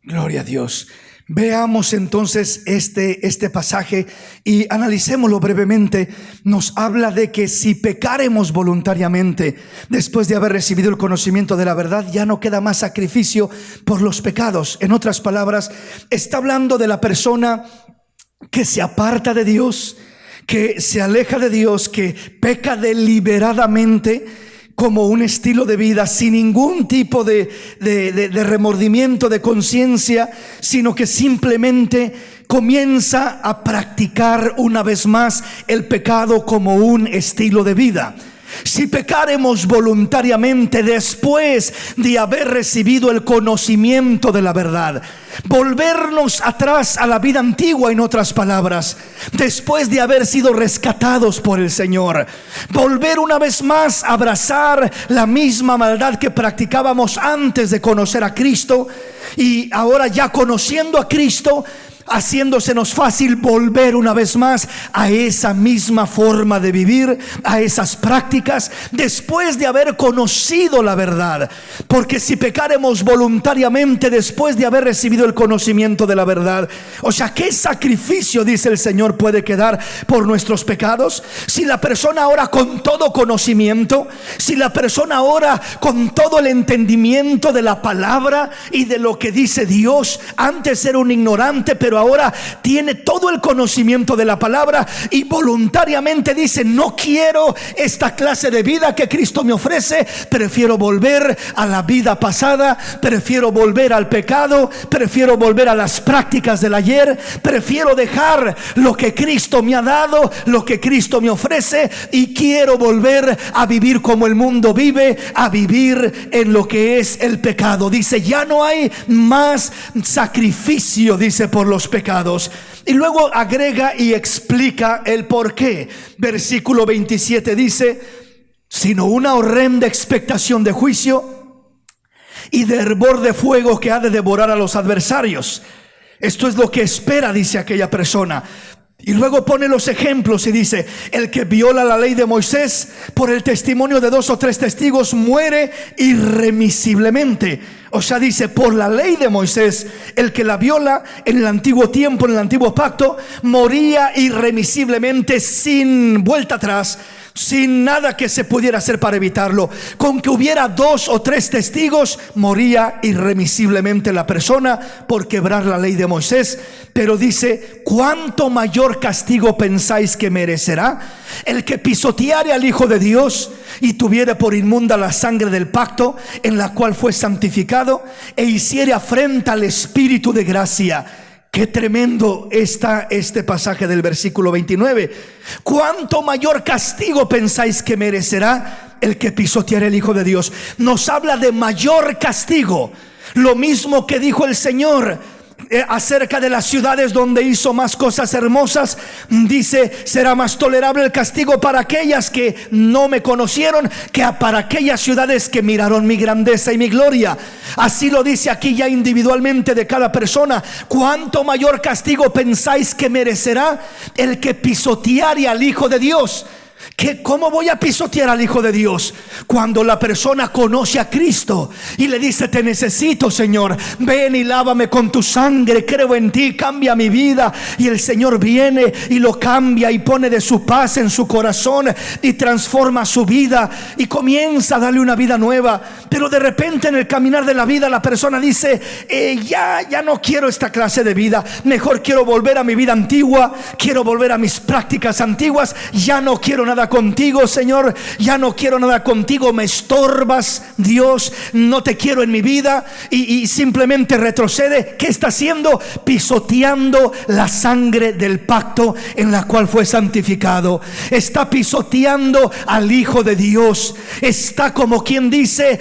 Gloria a Dios. Veamos entonces este pasaje y analicémoslo brevemente. Nos habla de que si pecaremos voluntariamente después de haber recibido el conocimiento de la verdad, ya no queda más sacrificio por los pecados. En otras palabras, está hablando de la persona que se aparta de Dios, que se aleja de Dios, que peca deliberadamente como un estilo de vida, sin ningún tipo de remordimiento, de conciencia, sino que simplemente comienza a practicar una vez más el pecado como un estilo de vida. Si pecaremos voluntariamente después de haber recibido el conocimiento de la verdad, volvernos atrás a la vida antigua, en otras palabras, después de haber sido rescatados por el Señor, volver una vez más a abrazar la misma maldad que practicábamos antes de conocer a Cristo, y ahora ya conociendo a Cristo, haciéndosenos fácil volver una vez más a esa misma forma de vivir, a esas prácticas, después de haber conocido la verdad. Porque si pecaremos voluntariamente después de haber recibido el conocimiento de la verdad, o sea, ¿qué sacrificio, dice el Señor, puede quedar por nuestros pecados? Si la persona ahora con todo conocimiento, si la persona ahora con todo el entendimiento de la palabra y de lo que dice Dios, antes era un ignorante, pero ahora tiene todo el conocimiento de la palabra y voluntariamente dice, no quiero esta clase de vida que Cristo me ofrece, prefiero volver a la vida pasada, prefiero volver al pecado, prefiero volver a las prácticas del ayer, prefiero dejar lo que Cristo me ha dado, lo que Cristo me ofrece, y quiero volver a vivir como el mundo vive, a vivir en lo que es el pecado. Dice, ya no hay más sacrificio, dice, por los pecados. Y luego agrega y explica el por qué. Versículo 27 dice, sino una horrenda expectación de juicio y de hervor de fuego que ha de devorar a los adversarios. Esto es lo que espera, dice aquella persona. Y luego pone los ejemplos y dice, el que viola la ley de Moisés por el testimonio de 2 o 3 testigos muere irremisiblemente. O sea, dice, por la ley de Moisés, el que la viola en el antiguo tiempo, en el antiguo pacto, moría irremisiblemente, sin vuelta atrás, sin nada que se pudiera hacer para evitarlo. Con que hubiera 2 o 3 testigos, moría irremisiblemente la persona por quebrar la ley de Moisés. Pero dice, ¿cuánto mayor castigo pensáis que merecerá el que pisoteare al Hijo de Dios y tuviere por inmunda la sangre del pacto en la cual fue santificado, e hiciere afrenta al Espíritu de gracia? Qué tremendo está este pasaje del versículo 29. ¿Cuánto mayor castigo pensáis que merecerá el que pisoteare al Hijo de Dios? Nos habla de mayor castigo. Lo mismo que dijo el Señor acerca de las ciudades donde hizo más cosas hermosas. Dice, será más tolerable el castigo para aquellas que no me conocieron que para aquellas ciudades que miraron mi grandeza y mi gloria. Así lo dice aquí ya individualmente de cada persona. ¿Cuánto mayor castigo pensáis que merecerá el que pisoteare al Hijo de Dios? ¿Cómo voy a pisotear al Hijo de Dios? Cuando la persona conoce a Cristo y le dice, te necesito, Señor, ven y lávame con tu sangre, creo en ti, cambia mi vida. Y el Señor viene y lo cambia y pone de su paz en su corazón y transforma su vida y comienza a darle una vida nueva. Pero de repente en el caminar de la vida la persona dice, ya no quiero esta clase de vida, mejor quiero volver a mi vida antigua, quiero volver a mis prácticas antiguas, ya no quiero nada contigo, Señor, ya no quiero nada contigo, me estorbas, Dios, no te quiero en mi vida, y simplemente retrocede. ¿Qué está haciendo? Pisoteando la sangre del pacto en la cual fue santificado. Está pisoteando al Hijo de Dios. Está, como quien dice,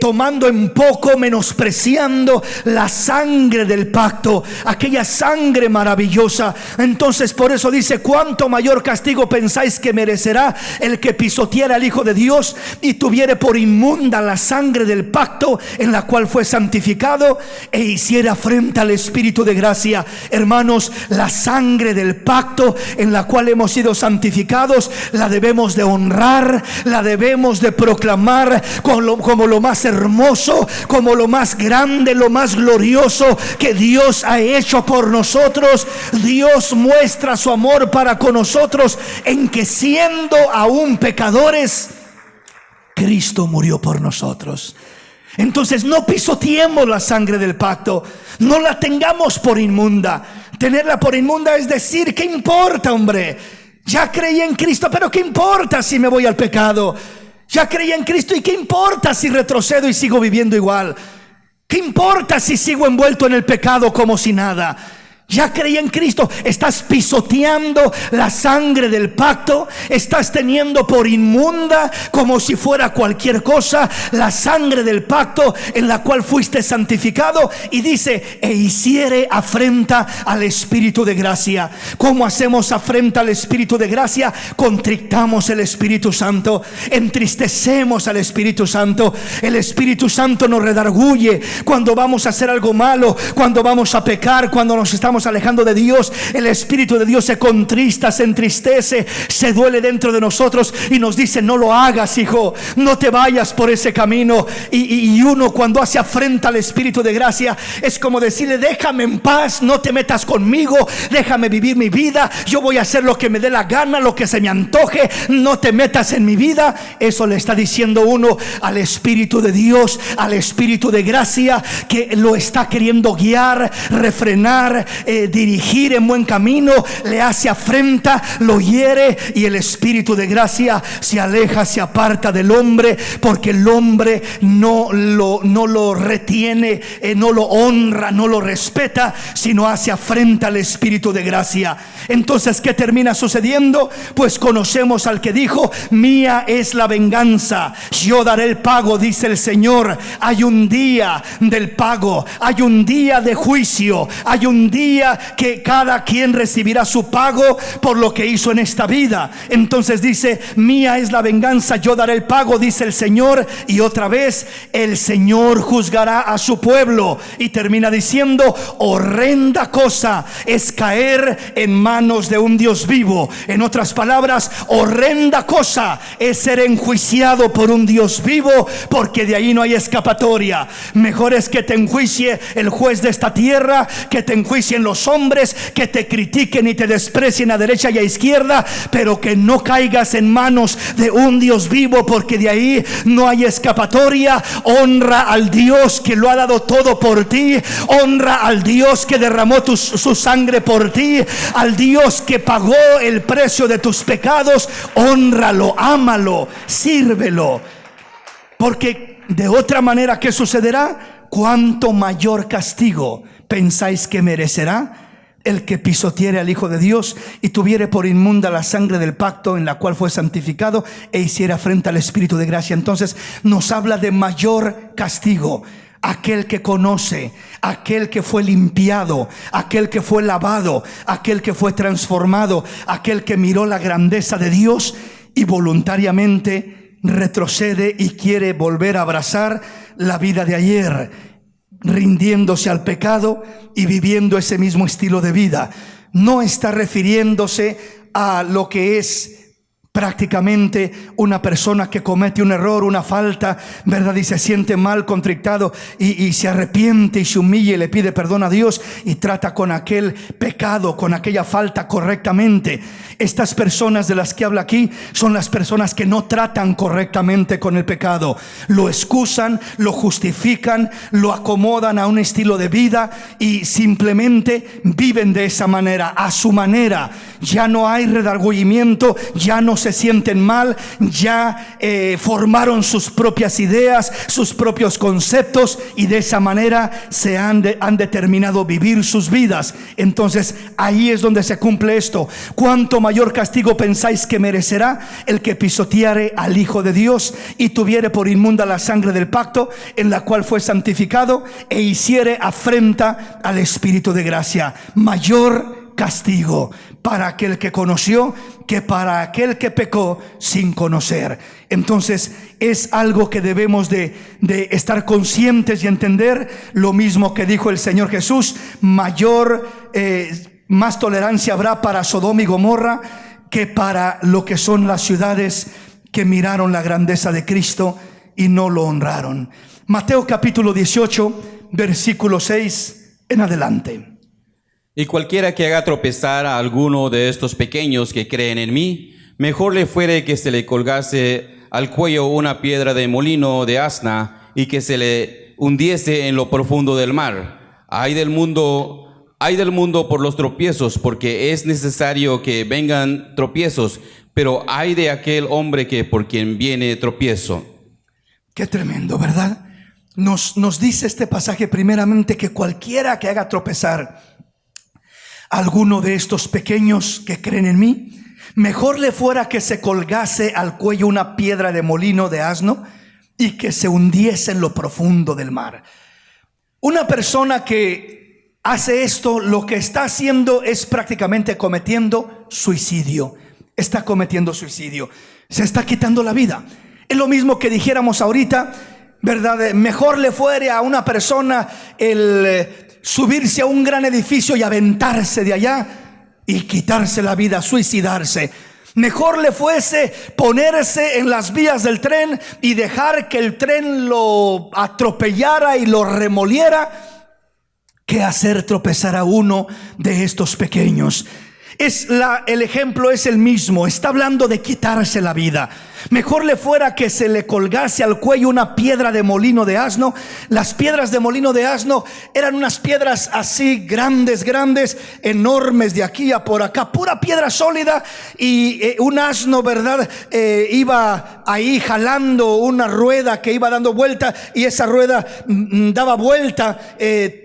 tomando en poco, menospreciando la sangre del pacto, aquella sangre maravillosa. Entonces por eso dice, ¿cuánto mayor castigo pensáis que merecerá el que pisoteara al Hijo de Dios y tuviere por inmunda la sangre del pacto en la cual fue santificado, e hiciera afrenta al Espíritu de gracia? Hermanos, la sangre del pacto en la cual hemos sido santificados la debemos de honrar, la debemos de proclamar como lo más hermoso, como lo más grande, lo más glorioso que Dios ha hecho por nosotros. Dios muestra su amor para con nosotros en que, siendo aún pecadores, Cristo murió por nosotros. Entonces no pisoteemos la sangre del pacto, no la tengamos por inmunda. Tenerla por inmunda es decir, ¿qué importa, hombre? Ya creí en Cristo, pero ¿qué importa si me voy al pecado? Ya creí en Cristo, ¿y qué importa si retrocedo y sigo viviendo igual? ¿Qué importa si sigo envuelto en el pecado como si nada? Ya creí en Cristo. Estás pisoteando la sangre del pacto, estás teniendo por inmunda, como si fuera cualquier cosa, la sangre del pacto en la cual fuiste santificado. Y dice, e hiciere afrenta al Espíritu de gracia. ¿Cómo hacemos afrenta al Espíritu de gracia? Contrictamos el Espíritu Santo, entristecemos al Espíritu Santo. El Espíritu Santo nos redarguye cuando vamos a hacer algo malo, cuando vamos a pecar, cuando nos estamos alejando de Dios. El Espíritu de Dios se contrista, se entristece, se duele dentro de nosotros y nos dice, no lo hagas, hijo, no te vayas por ese camino. Y uno, cuando hace afrenta al Espíritu de gracia, es como decirle, déjame en paz, no te metas conmigo, déjame vivir mi vida, yo voy a hacer lo que me dé la gana, lo que se me antoje, no te metas en mi vida. Eso le está diciendo uno al Espíritu de Dios, al Espíritu de gracia, que lo está queriendo guiar, refrenar, dirigir en buen camino. Le hace afrenta, lo hiere, y el Espíritu de gracia se aleja, se aparta del hombre, porque el hombre no lo retiene, no lo honra, no lo respeta, sino hace afrenta al Espíritu de gracia. Entonces, ¿qué termina sucediendo? Pues conocemos al que dijo, mía es la venganza, yo daré el pago, dice el Señor. Hay un día del pago, hay un día de juicio, hay un día día que cada quien recibirá su pago por lo que hizo en esta vida. Entonces dice: mía es la venganza, yo daré el pago, dice el Señor. Y otra vez, el Señor juzgará a su pueblo. Y termina diciendo: horrenda cosa es caer en manos de un Dios vivo. En otras palabras, horrenda cosa es ser enjuiciado por un Dios vivo, porque de ahí no hay escapatoria. Mejor es que te enjuicie el juez de esta tierra, que te enjuicien los hombres, que te critiquen y te desprecien a derecha y a izquierda, pero que no caigas en manos de un Dios vivo, porque de ahí no hay escapatoria. Honra al Dios que lo ha dado todo por ti, honra al Dios que derramó su sangre por ti, al Dios que pagó el precio de tus pecados. Honralo, ámalo, sírvelo, porque de otra manera, ¿qué sucederá? ¿Cuánto mayor castigo pensáis que merecerá el que pisoteare al Hijo de Dios y tuviere por inmunda la sangre del pacto en la cual fue santificado e hiciera afrenta al Espíritu de gracia? Entonces nos habla de mayor castigo. Aquel que conoce, aquel que fue limpiado, aquel que fue lavado, aquel que fue transformado, aquel que miró la grandeza de Dios y voluntariamente retrocede y quiere volver a abrazar la vida de ayer, rindiéndose al pecado y viviendo ese mismo estilo de vida. No está refiriéndose a lo que es prácticamente una persona que comete un error, una falta, ¿verdad? Y se siente mal, contrictado, y se arrepiente y se humilla y le pide perdón a Dios y trata con aquel pecado, con aquella falta correctamente. Estas personas de las que habla aquí son las personas que no tratan correctamente con el pecado. Lo excusan, lo justifican, lo acomodan a un estilo de vida y simplemente viven de esa manera, a su manera. Ya no hay redargüimiento, ya no se sienten mal, ya formaron sus propias ideas, sus propios conceptos, y de esa manera se han determinado vivir sus vidas. Entonces ahí es donde se cumple esto. ¿Cuánto mayor castigo pensáis que merecerá el que pisoteare al Hijo de Dios y tuviere por inmunda la sangre del pacto en la cual fue santificado e hiciere afrenta al Espíritu de gracia? Mayor castigo para aquel que conoció que para aquel que pecó sin conocer. Entonces es algo que debemos de estar conscientes y entender. Lo mismo que dijo el Señor Jesús: más tolerancia habrá para Sodoma y Gomorra que para lo que son las ciudades que miraron la grandeza de Cristo y no lo honraron. Mateo capítulo 18, versículo 6 en adelante. Y cualquiera que haga tropezar a alguno de estos pequeños que creen en mí, mejor le fuere que se le colgase al cuello una piedra de molino de asna y que se le hundiese en lo profundo del mar. Ay del mundo por los tropiezos, porque es necesario que vengan tropiezos, pero ay de aquel hombre que por quien viene tropiezo. Qué tremendo, ¿verdad? Nos dice este pasaje primeramente que cualquiera que haga tropezar alguno de estos pequeños que creen en mí, mejor le fuera que se colgase al cuello una piedra de molino de asno y que se hundiese en lo profundo del mar. Una persona que hace esto, lo que está haciendo es prácticamente cometiendo suicidio. Está cometiendo suicidio, se está quitando la vida. Es lo mismo que dijéramos ahorita, ¿verdad? Mejor le fuere a una persona el subirse a un gran edificio y aventarse de allá y quitarse la vida, suicidarse. Mejor le fuese ponerse en las vías del tren y dejar que el tren lo atropellara y lo remoliera, que hacer tropezar a uno de estos pequeños. El ejemplo es el mismo. Está hablando de quitarse la vida. Mejor le fuera que se le colgase al cuello una piedra de molino de asno. Las piedras de molino de asno eran unas piedras así grandes, enormes, de aquí a por acá, pura piedra sólida. Y un asno, ¿verdad? Iba ahí jalando una rueda que iba dando vuelta, y esa rueda daba vuelta,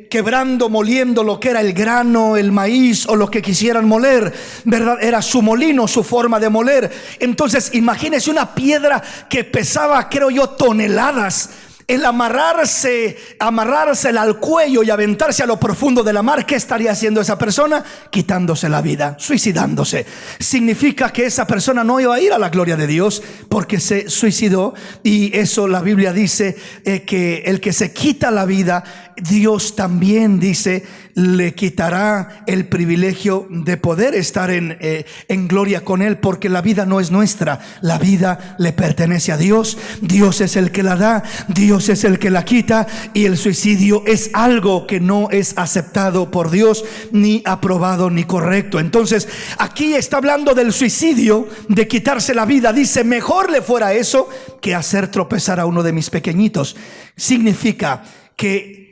quebrando, moliendo lo que era el grano, el maíz o lo que quisieran moler, ¿verdad? Era su molino, su forma de moler. Entonces imagínese una piedra que pesaba, creo yo, toneladas. El amarrársela al cuello y aventarse a lo profundo de la mar, ¿qué estaría haciendo esa persona? Quitándose la vida, suicidándose. Significa que esa persona no iba a ir a la gloria de Dios porque se suicidó. Y eso la Biblia dice que el que se quita la vida, Dios también dice, le quitará el privilegio de poder estar en gloria con Él, porque la vida no es nuestra, la vida le pertenece a Dios. Dios es el que la da, Dios es el que la quita, y el suicidio es algo que no es aceptado por Dios, ni aprobado, ni correcto. Entonces aquí está hablando del suicidio, de quitarse la vida. Dice, mejor le fuera eso que hacer tropezar a uno de mis pequeñitos. Significa que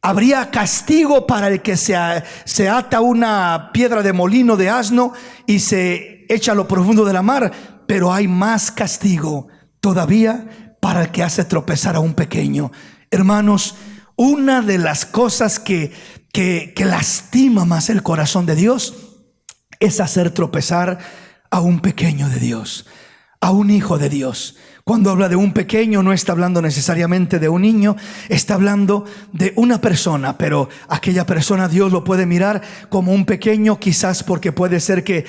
habría castigo para el que se ata una piedra de molino de asno y se echa a lo profundo de la mar, pero hay más castigo todavía para el que hace tropezar a un pequeño. Hermanos, una de las cosas que lastima más el corazón de Dios es hacer tropezar a un pequeño de Dios, a un hijo de Dios. Cuando habla de un pequeño, no está hablando necesariamente de un niño, está hablando de una persona, pero aquella persona Dios lo puede mirar como un pequeño, quizás porque puede ser que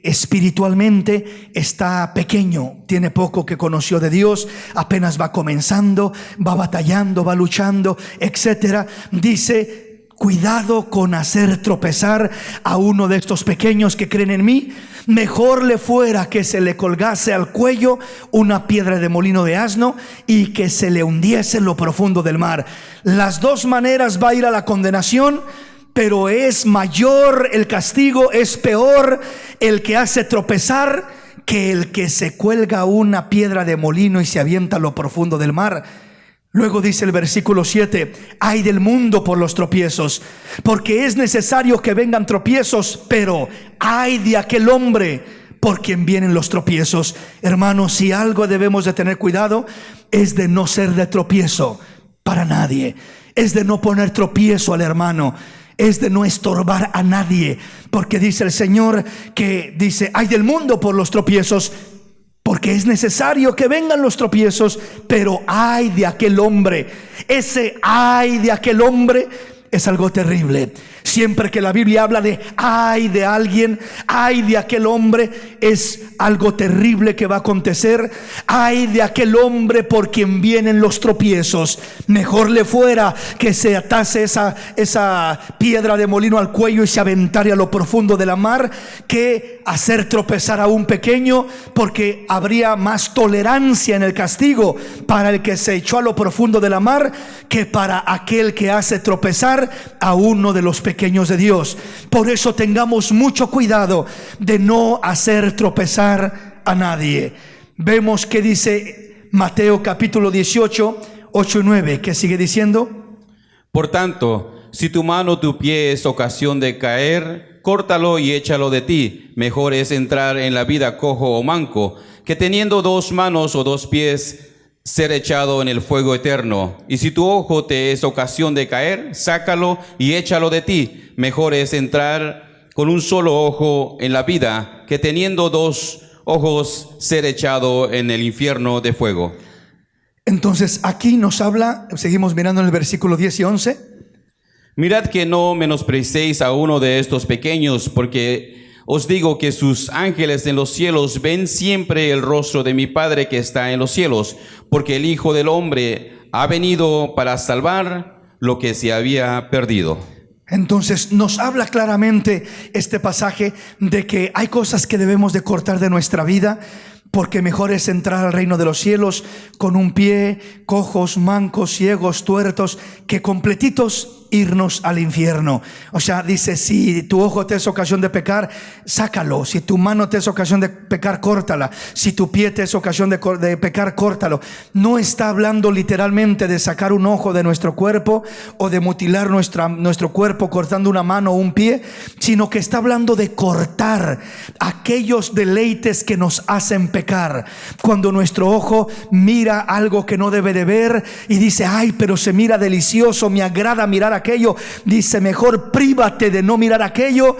espiritualmente está pequeño, tiene poco que conoció de Dios, apenas va comenzando, va batallando, va luchando, etcétera. Dice, cuidado con hacer tropezar a uno de estos pequeños que creen en mí. Mejor le fuera que se le colgase al cuello una piedra de molino de asno y que se le hundiese en lo profundo del mar. Las dos maneras va a ir a la condenación, pero es mayor el castigo, es peor el que hace tropezar que el que se cuelga una piedra de molino y se avienta a lo profundo del mar. Luego dice el versículo 7, ay del mundo por los tropiezos, porque es necesario que vengan tropiezos, pero ay de aquel hombre por quien vienen los tropiezos. Hermanos, si algo debemos de tener cuidado es de no ser de tropiezo para nadie, es de no poner tropiezo al hermano, es de no estorbar a nadie, porque dice el Señor que dice, ay del mundo por los tropiezos, porque es necesario que vengan los tropiezos, pero ay de aquel hombre. Ese ay de aquel hombre es algo terrible. Siempre que la Biblia habla de ay de alguien, ay de aquel hombre, es algo terrible que va a acontecer. Ay de aquel hombre por quien vienen los tropiezos. Mejor le fuera que se atase esa piedra de molino al cuello y se aventara a lo profundo de la mar, que hacer tropezar a un pequeño, porque habría más tolerancia en el castigo para el que se echó a lo profundo de la mar que para aquel que hace tropezar a uno de los pequeños de Dios. Por eso tengamos mucho cuidado de no hacer tropezar a nadie. Vemos que dice Mateo capítulo 18, 8 y 9, que sigue diciendo: Por tanto, si tu mano o tu pie es ocasión de caer, córtalo y échalo de ti. Mejor es entrar en la vida cojo o manco, que teniendo dos manos o dos pies, ser echado en el fuego eterno. Y si tu ojo te es ocasión de caer, sácalo y échalo de ti. Mejor es entrar con un solo ojo en la vida, que teniendo dos ojos, ser echado en el infierno de fuego. Entonces aquí nos habla, seguimos mirando en el versículo 10 y 11. Mirad que no menosprecéis a uno de estos pequeños, porque os digo que sus ángeles en los cielos ven siempre el rostro de mi Padre que está en los cielos, porque el Hijo del Hombre ha venido para salvar lo que se había perdido. Entonces nos habla claramente este pasaje de que hay cosas que debemos de cortar de nuestra vida, porque mejor es entrar al reino de los cielos con un pie, cojos, mancos, ciegos, tuertos, que completitos irnos al infierno. O sea, dice, si tu ojo te es ocasión de pecar, sácalo. Si tu mano te es ocasión de pecar, córtala. Si tu pie te es ocasión de pecar, córtalo. No está hablando literalmente de sacar un ojo de nuestro cuerpo o de mutilar nuestro cuerpo cortando una mano o un pie, sino que está hablando de cortar aquellos deleites que nos hacen pecar. Cuando nuestro ojo mira algo que no debe de ver y dice, ay, pero se mira delicioso, me agrada mirar aquello, dice, mejor prívate de no mirar aquello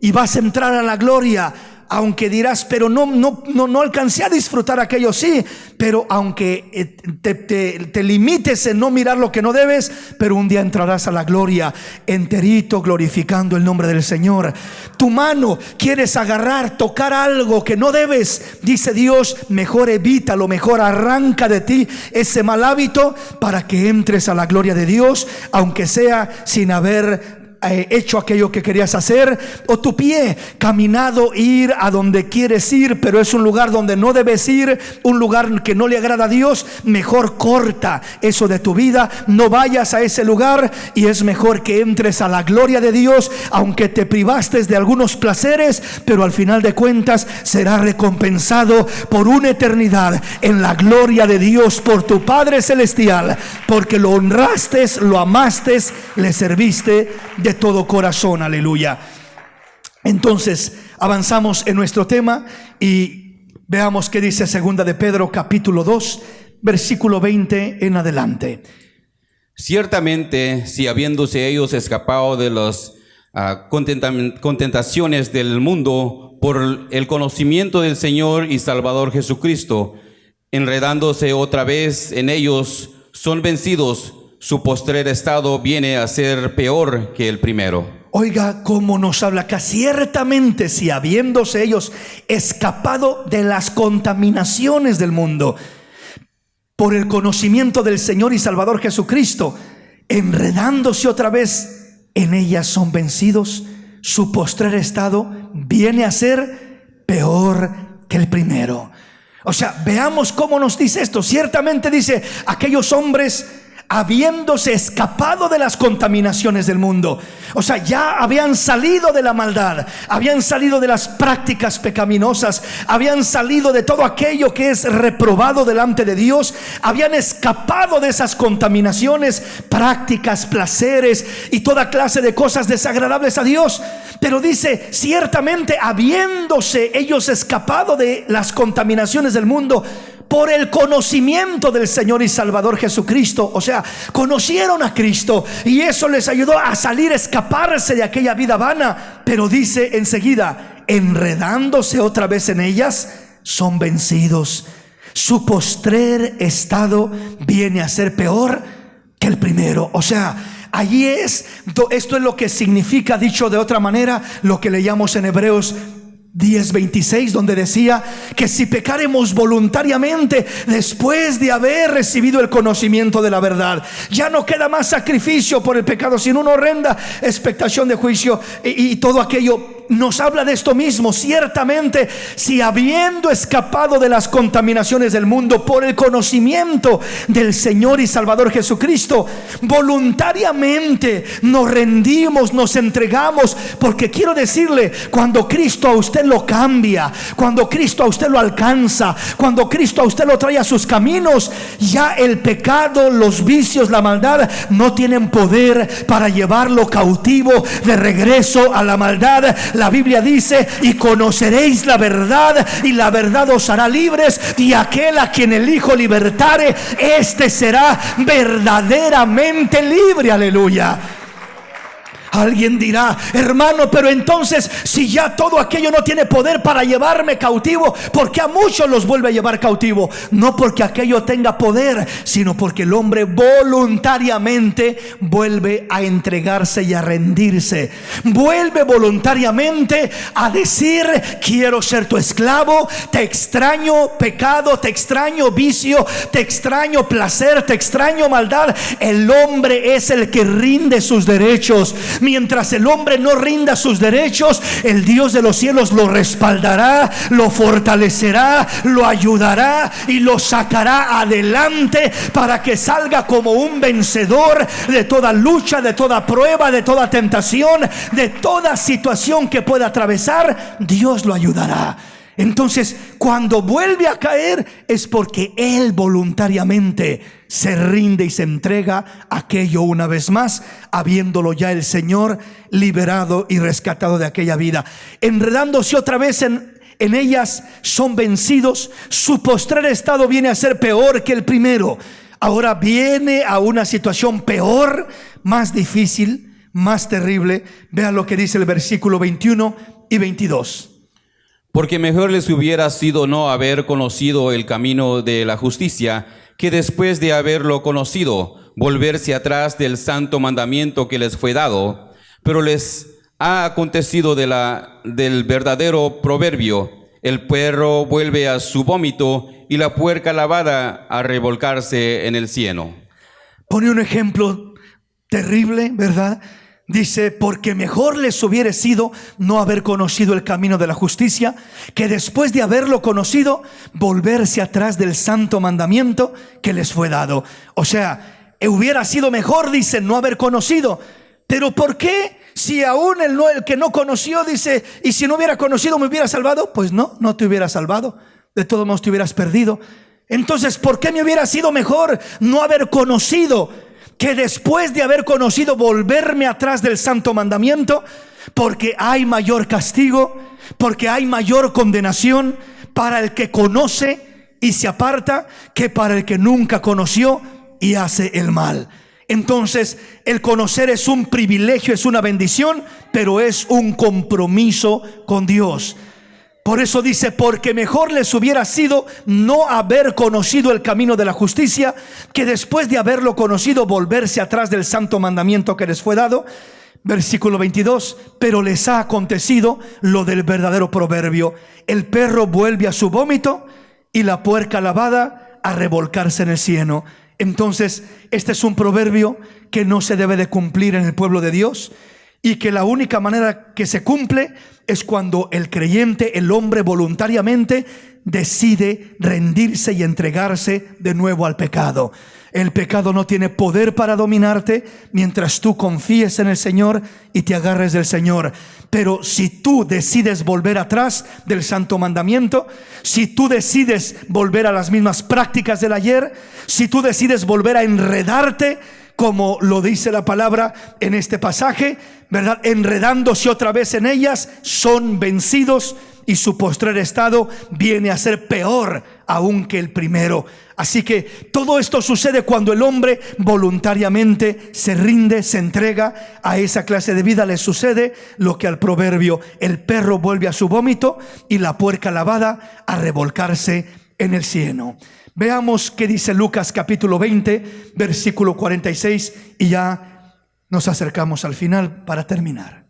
y vas a entrar a la gloria. aunque dirás, pero no alcancé a disfrutar aquello, sí, pero aunque te limites en no mirar lo que no debes, pero un día entrarás a la gloria enterito, glorificando el nombre del Señor. Tu mano quieres agarrar, tocar algo que no debes, dice Dios, mejor evítalo, mejor arranca de ti ese mal hábito para que entres a la gloria de Dios, aunque sea sin haber hecho aquello que querías hacer, o tu pie caminado ir a donde quieres ir, pero es un lugar donde no debes ir, un lugar que no le agrada a Dios. Mejor corta eso de tu vida, no vayas a ese lugar, y es mejor que entres a la gloria de Dios, aunque te privaste de algunos placeres, pero al final de cuentas serás recompensado por una eternidad en la gloria de Dios por tu Padre Celestial, porque lo honraste, lo amaste, le serviste de todo corazón. Aleluya. Entonces avanzamos en nuestro tema y veamos qué dice segunda de Pedro capítulo 2 versículo 20 en adelante. Ciertamente, si habiéndose ellos escapado de las contentaciones del mundo por el conocimiento del Señor y Salvador Jesucristo, enredándose otra vez en ellos, son vencidos, su postrer estado viene a ser peor que el primero. Oiga cómo nos habla acá. Ciertamente, si habiéndose ellos escapado de las contaminaciones del mundo por el conocimiento del Señor y Salvador Jesucristo, enredándose otra vez en ellas, son vencidos, su postrer estado viene a ser peor que el primero. O sea, veamos cómo nos dice esto. Ciertamente dice, aquellos hombres habiéndose escapado de las contaminaciones del mundo, o sea, ya habían salido de la maldad, habían salido de las prácticas pecaminosas, habían salido de todo aquello que es reprobado delante de Dios, habían escapado de esas contaminaciones, prácticas, placeres y toda clase de cosas desagradables a Dios. Pero dice, ciertamente habiéndose ellos escapado de las contaminaciones del mundo por el conocimiento del Señor y Salvador Jesucristo, o sea, conocieron a Cristo y eso les ayudó a salir, a escaparse de aquella vida vana. Pero dice enseguida, enredándose otra vez en ellas, son vencidos, su postrer estado viene a ser peor que el primero. O sea, allí esto es lo que significa, dicho de otra manera, lo que leíamos en Hebreos 10:26, donde decía que si pecaremos voluntariamente después de haber recibido el conocimiento de la verdad, ya no queda más sacrificio por el pecado, sino una horrenda expectación de juicio y todo aquello. Nos habla de esto mismo. Ciertamente, si habiendo escapado de las contaminaciones del mundo por el conocimiento del Señor y Salvador Jesucristo, voluntariamente nos rendimos, nos entregamos, porque quiero decirle, cuando Cristo a usted lo cambia, cuando Cristo a usted lo alcanza, cuando Cristo a usted lo trae a sus caminos, ya el pecado, los vicios, la maldad no tienen poder para llevarlo cautivo de regreso a la maldad. La Biblia dice, y conoceréis la verdad, y la verdad os hará libres, y aquel a quien el Hijo libertare, este será verdaderamente libre. Aleluya. Alguien dirá, hermano, pero entonces si ya todo aquello no tiene poder para llevarme cautivo, ¿por qué a muchos los vuelve a llevar cautivo? No porque aquello tenga poder, sino porque el hombre voluntariamente vuelve a entregarse y a rendirse. Vuelve voluntariamente a decir, quiero ser tu esclavo, te extraño pecado, te extraño vicio, te extraño placer, te extraño maldad. El hombre es el que rinde sus derechos. Mientras el hombre no rinda sus derechos, el Dios de los cielos lo respaldará, lo fortalecerá, lo ayudará y lo sacará adelante para que salga como un vencedor de toda lucha, de toda prueba, de toda tentación, de toda situación que pueda atravesar. Dios lo ayudará. Entonces, cuando vuelve a caer es porque él voluntariamente se rinde y se entrega a aquello una vez más, habiéndolo ya el Señor liberado y rescatado de aquella vida. Enredándose otra vez en ellas, son vencidos, su postrer estado viene a ser peor que el primero. Ahora viene a una situación peor, más difícil, más terrible. Vean lo que dice el versículo 21 y 22. Porque mejor les hubiera sido no haber conocido el camino de la justicia, que después de haberlo conocido, volverse atrás del santo mandamiento que les fue dado. Pero les ha acontecido del verdadero proverbio: el perro vuelve a su vómito y la puerca lavada a revolcarse en el cieno. Pone un ejemplo terrible, ¿verdad? Dice, porque mejor les hubiera sido no haber conocido el camino de la justicia, que después de haberlo conocido, volverse atrás del santo mandamiento que les fue dado. O sea, hubiera sido mejor, dice, no haber conocido. ¿Pero por qué? Si aún el que no conoció, dice, y si no hubiera conocido me hubiera salvado. Pues no te hubiera salvado. De todos modos te hubieras perdido. Entonces, ¿por qué me hubiera sido mejor no haber conocido, que después de haber conocido volverme atrás del santo mandamiento? Porque hay mayor castigo, porque hay mayor condenación para el que conoce y se aparta, que para el que nunca conoció y hace el mal. Entonces, el conocer es un privilegio, es una bendición, pero es un compromiso con Dios. Por eso dice, porque mejor les hubiera sido no haber conocido el camino de la justicia, que después de haberlo conocido volverse atrás del santo mandamiento que les fue dado. Versículo 22, pero les ha acontecido lo del verdadero proverbio: el perro vuelve a su vómito y la puerca lavada a revolcarse en el cieno. Entonces, este es un proverbio que no se debe de cumplir en el pueblo de Dios, y que la única manera que se cumple es cuando el creyente, el hombre, voluntariamente decide rendirse y entregarse de nuevo al pecado. El pecado no tiene poder para dominarte mientras tú confíes en el Señor y te agarres del Señor. Pero si tú decides volver atrás del santo mandamiento, si tú decides volver a las mismas prácticas del ayer, si tú decides volver a enredarte, como lo dice la palabra en este pasaje, ¿verdad? Enredándose otra vez en ellas, son vencidos y su postrer estado viene a ser peor aún que el primero. Así que todo esto sucede cuando el hombre voluntariamente se rinde, se entrega a esa clase de vida. Le sucede lo que al proverbio: el perro vuelve a su vómito y la puerca lavada a revolcarse en el cieno. Veamos qué dice Lucas capítulo 20, versículo 46, y ya nos acercamos al final para terminar.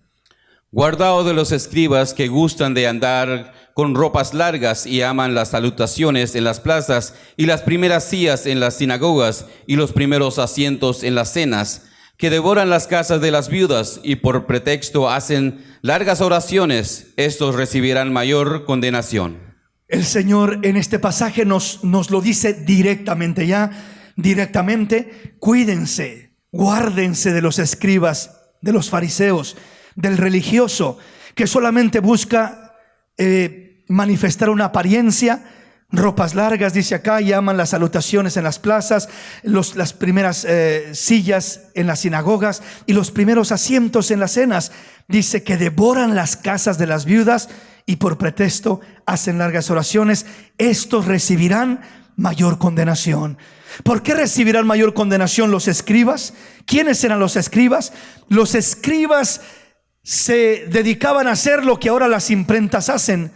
Guardaos de los escribas que gustan de andar con ropas largas y aman las salutaciones en las plazas y las primeras sillas en las sinagogas y los primeros asientos en las cenas, que devoran las casas de las viudas y por pretexto hacen largas oraciones. Estos recibirán mayor condenación. El Señor en este pasaje nos lo dice directamente, directamente. Cuídense, guárdense de los escribas, de los fariseos, del religioso que solamente busca manifestar una apariencia. Ropas largas, dice acá, y aman las salutaciones en las plazas, las primeras sillas en las sinagogas y los primeros asientos en las cenas. Dice que devoran las casas de las viudas y por pretexto hacen largas oraciones. Estos recibirán mayor condenación. ¿Por qué recibirán mayor condenación los escribas? ¿Quiénes eran los escribas? Los escribas se dedicaban a hacer lo que ahora las imprentas hacen.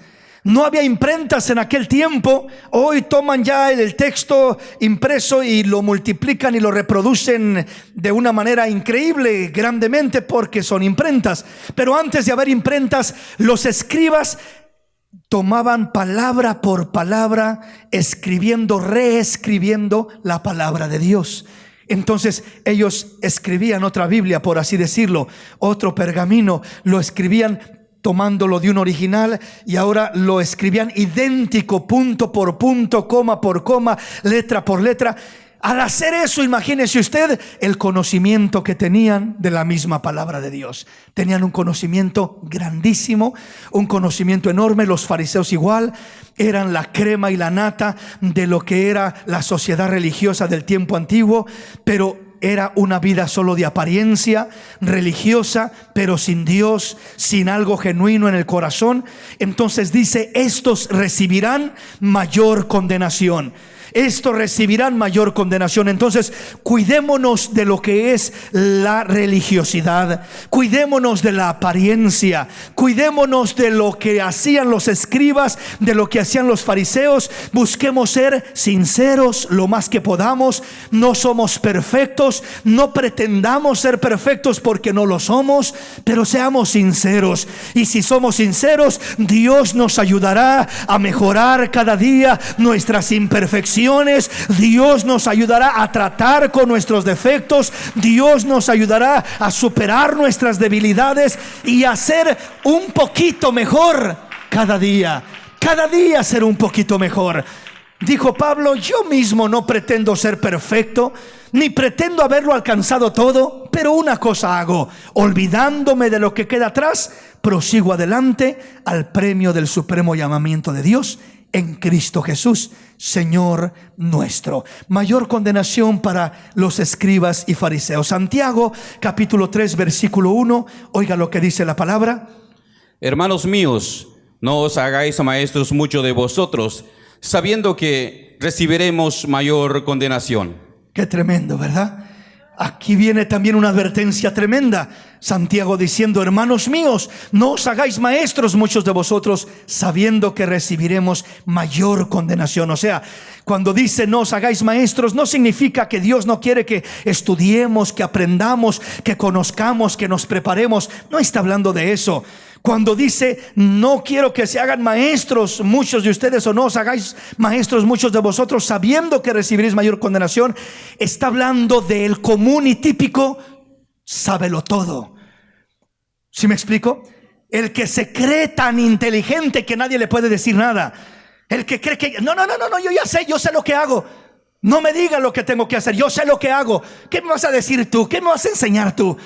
No había imprentas en aquel tiempo. Hoy toman ya el texto impreso y lo multiplican y lo reproducen de una manera increíble, grandemente, porque son imprentas. Pero antes de haber imprentas, los escribas tomaban palabra por palabra, escribiendo, reescribiendo la palabra de Dios. Entonces ellos escribían otra Biblia, por así decirlo, otro pergamino, lo escribían tomándolo de un original y ahora lo escribían idéntico, punto por punto, coma por coma, letra por letra. Al hacer eso, imagínese usted el conocimiento que tenían de la misma palabra de Dios. Tenían un conocimiento grandísimo, un conocimiento enorme. Los fariseos igual, eran la crema y la nata de lo que era la sociedad religiosa del tiempo antiguo, pero era una vida solo de apariencia religiosa, pero sin Dios, sin algo genuino en el corazón. Entonces dice, estos recibirán mayor condenación. estos recibirán mayor condenación. Entonces, cuidémonos de lo que es la religiosidad, cuidémonos de la apariencia, cuidémonos de lo que hacían los escribas, de lo que hacían los fariseos. Busquemos ser sinceros lo más que podamos. No somos perfectos, no pretendamos ser perfectos porque no lo somos, pero seamos sinceros. Y si somos sinceros, Dios nos ayudará a mejorar cada día nuestras imperfecciones. Dios nos ayudará a tratar con nuestros defectos. Dios nos ayudará a superar nuestras debilidades y a ser un poquito mejor cada día. Cada día ser un poquito mejor. Dijo Pablo: yo mismo no pretendo ser perfecto, ni pretendo haberlo alcanzado todo, pero una cosa hago: olvidándome de lo que queda atrás, prosigo adelante al premio del supremo llamamiento de Dios en Cristo Jesús, Señor nuestro. Mayor condenación para los escribas y fariseos. Santiago capítulo 3 versículo 1. Oiga lo que dice la palabra: Hermanos míos, no os hagáis maestros mucho de vosotros, sabiendo que recibiremos mayor condenación. Qué tremendo, ¿verdad? Aquí viene también una advertencia tremenda. Santiago diciendo: hermanos míos, no os hagáis maestros muchos de vosotros, sabiendo que recibiremos mayor condenación. O sea, cuando dice no os hagáis maestros, no significa que Dios no quiere que estudiemos, que aprendamos, que conozcamos, que nos preparemos. No está hablando de eso. Cuando dice no quiero que se hagan maestros muchos de ustedes, o no os hagáis maestros muchos de vosotros, sabiendo que recibiréis mayor condenación, está hablando del común y típico sábelo todo. ¿Sí me explico? El que se cree tan inteligente que nadie le puede decir nada. El que cree que no, yo sé lo que hago. No me digas lo que tengo que hacer, yo sé lo que hago. ¿Qué me vas a decir tú? ¿Qué me vas a enseñar tú?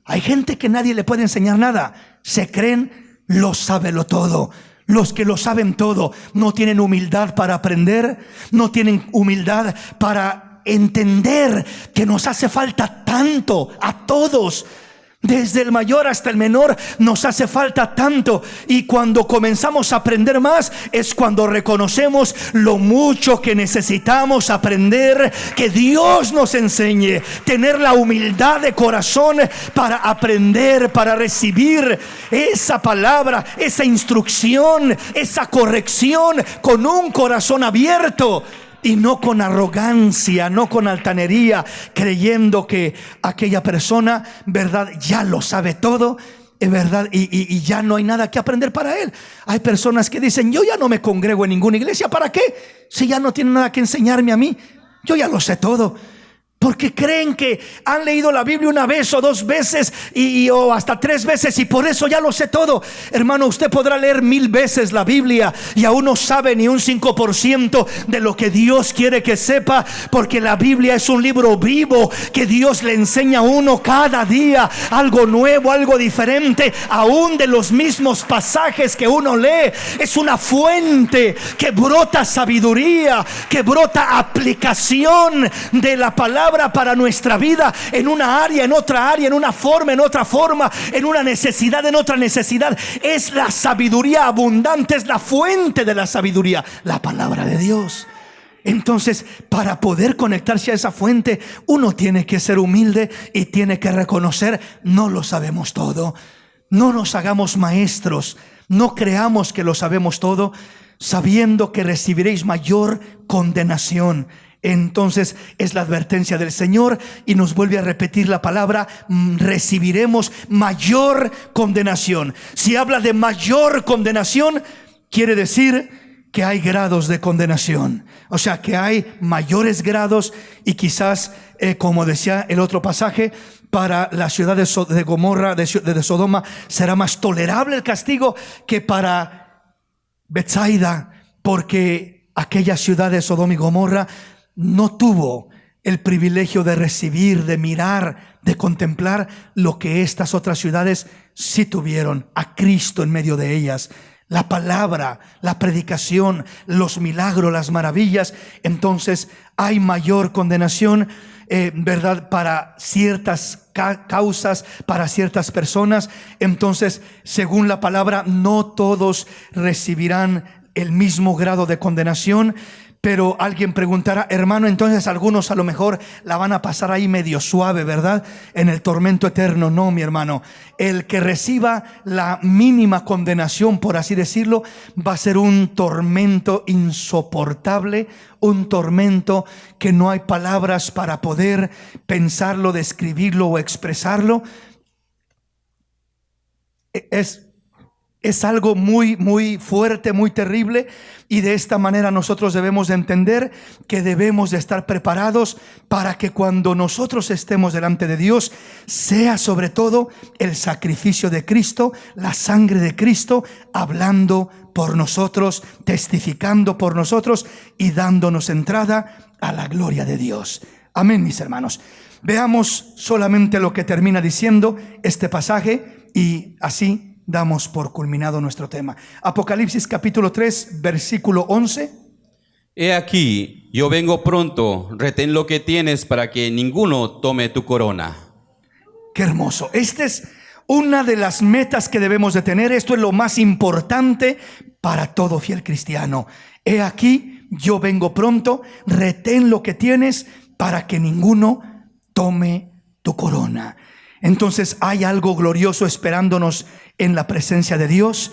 Hay gente que nadie le puede enseñar nada. Se creen lo sábelo todo. Los que lo saben todo no tienen humildad para aprender, no tienen humildad para entender que nos hace falta tanto a todos. Desde el mayor hasta el menor nos hace falta tanto. Y cuando comenzamos a aprender más es cuando reconocemos lo mucho que necesitamos aprender. Que Dios nos enseñe, tener la humildad de corazón para aprender, para recibir esa palabra, esa instrucción, esa corrección con un corazón abierto. Y no con arrogancia, no con altanería, creyendo que aquella persona, verdad, ya lo sabe todo, verdad, y ya no hay nada que aprender para él. Hay personas que dicen: yo ya no me congrego en ninguna iglesia. ¿Para qué? Si ya no tienen nada que enseñarme a mí, yo ya lo sé todo. Porque creen que han leído la Biblia una vez o dos veces o hasta 3 veces, y por eso ya lo sé todo. Hermano, usted podrá leer 1000 veces la Biblia y aún no sabe ni un 5% de lo que Dios quiere que sepa, porque la Biblia es un libro vivo que Dios le enseña a uno cada día algo nuevo, algo diferente, aún de los mismos pasajes que uno lee. Es una fuente que brota sabiduría, que brota aplicación de la palabra para nuestra vida, en una área, en otra área, en una forma, en otra forma, en una necesidad, en otra necesidad. Es la sabiduría abundante, es la fuente de la sabiduría, la palabra de Dios. Entonces, para poder conectarse a esa fuente, uno tiene que ser humilde y tiene que reconocer: no lo sabemos todo. No nos hagamos maestros, no creamos que lo sabemos todo, sabiendo que recibiréis mayor condenación. Entonces es la advertencia del Señor, y nos vuelve a repetir la palabra: recibiremos mayor condenación. Si habla de mayor condenación, quiere decir que hay grados de condenación. O sea, que hay mayores grados, y quizás, como decía el otro pasaje, para la ciudad de Gomorra, de Sodoma, será más tolerable el castigo que para Betsaida, porque aquella ciudad de Sodoma y Gomorra no tuvo el privilegio de recibir, de mirar, de contemplar lo que estas otras ciudades sí tuvieron: a Cristo en medio de ellas, la palabra, la predicación, los milagros, las maravillas. Entonces hay mayor condenación, verdad, para ciertas causas, para ciertas personas. Entonces, según la palabra, no todos recibirán el mismo grado de condenación, Pero alguien preguntará, hermano, entonces algunos a lo mejor la van a pasar ahí medio suave, ¿verdad? En el tormento eterno. No, mi hermano. El que reciba la mínima condenación, por así decirlo, va a ser un tormento insoportable, un tormento que no hay palabras para poder pensarlo, describirlo o expresarlo. Es algo muy, muy fuerte, muy terrible, y de esta manera nosotros debemos de entender que debemos de estar preparados para que cuando nosotros estemos delante de Dios, sea sobre todo el sacrificio de Cristo, la sangre de Cristo, hablando por nosotros, testificando por nosotros y dándonos entrada a la gloria de Dios. Amén, mis hermanos. Veamos solamente lo que termina diciendo este pasaje y así damos por culminado nuestro tema. Apocalipsis capítulo 3, versículo 11. He aquí, yo vengo pronto, retén lo que tienes para que ninguno tome tu corona. Qué hermoso. Esta es una de las metas que debemos de tener. Esto es lo más importante para todo fiel cristiano. He aquí, yo vengo pronto, retén lo que tienes para que ninguno tome tu corona. Entonces hay algo glorioso esperándonos en la presencia de Dios.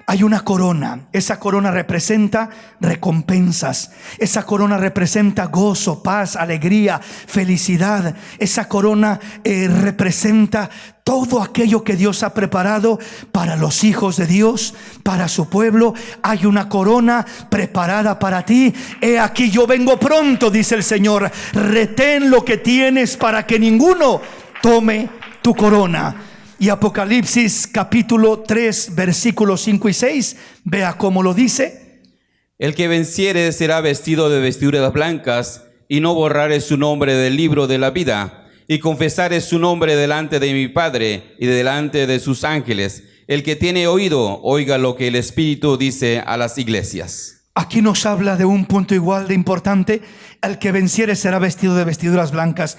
Hay una corona. Esa corona representa recompensas. Esa corona representa gozo, paz, alegría, felicidad. Esa corona representa todo aquello que Dios ha preparado para los hijos de Dios, para su pueblo. Hay una corona preparada para ti. He aquí, yo vengo pronto, dice el Señor. Retén lo que tienes para que ninguno tome tu corona. Y Apocalipsis capítulo 3 versículos 5 y 6, vea cómo lo dice. El que venciere será vestido de vestiduras blancas, y no borraré su nombre del libro de la vida, y confesaré su nombre delante de mi Padre y delante de sus ángeles. El que tiene oído, oiga lo que el Espíritu dice a las iglesias. Aquí nos habla de un punto igual de importante. El que venciere será vestido de vestiduras blancas,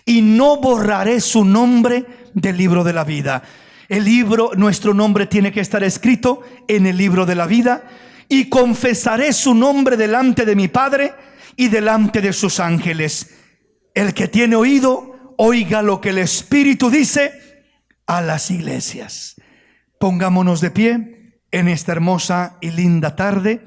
y no borraré su nombre del libro de la vida. El libro, nuestro nombre tiene que estar escrito en el libro de la vida. Y confesaré su nombre delante de mi Padre y delante de sus ángeles. El que tiene oído, oiga lo que el Espíritu dice a las iglesias. Pongámonos de pie en esta hermosa y linda tarde.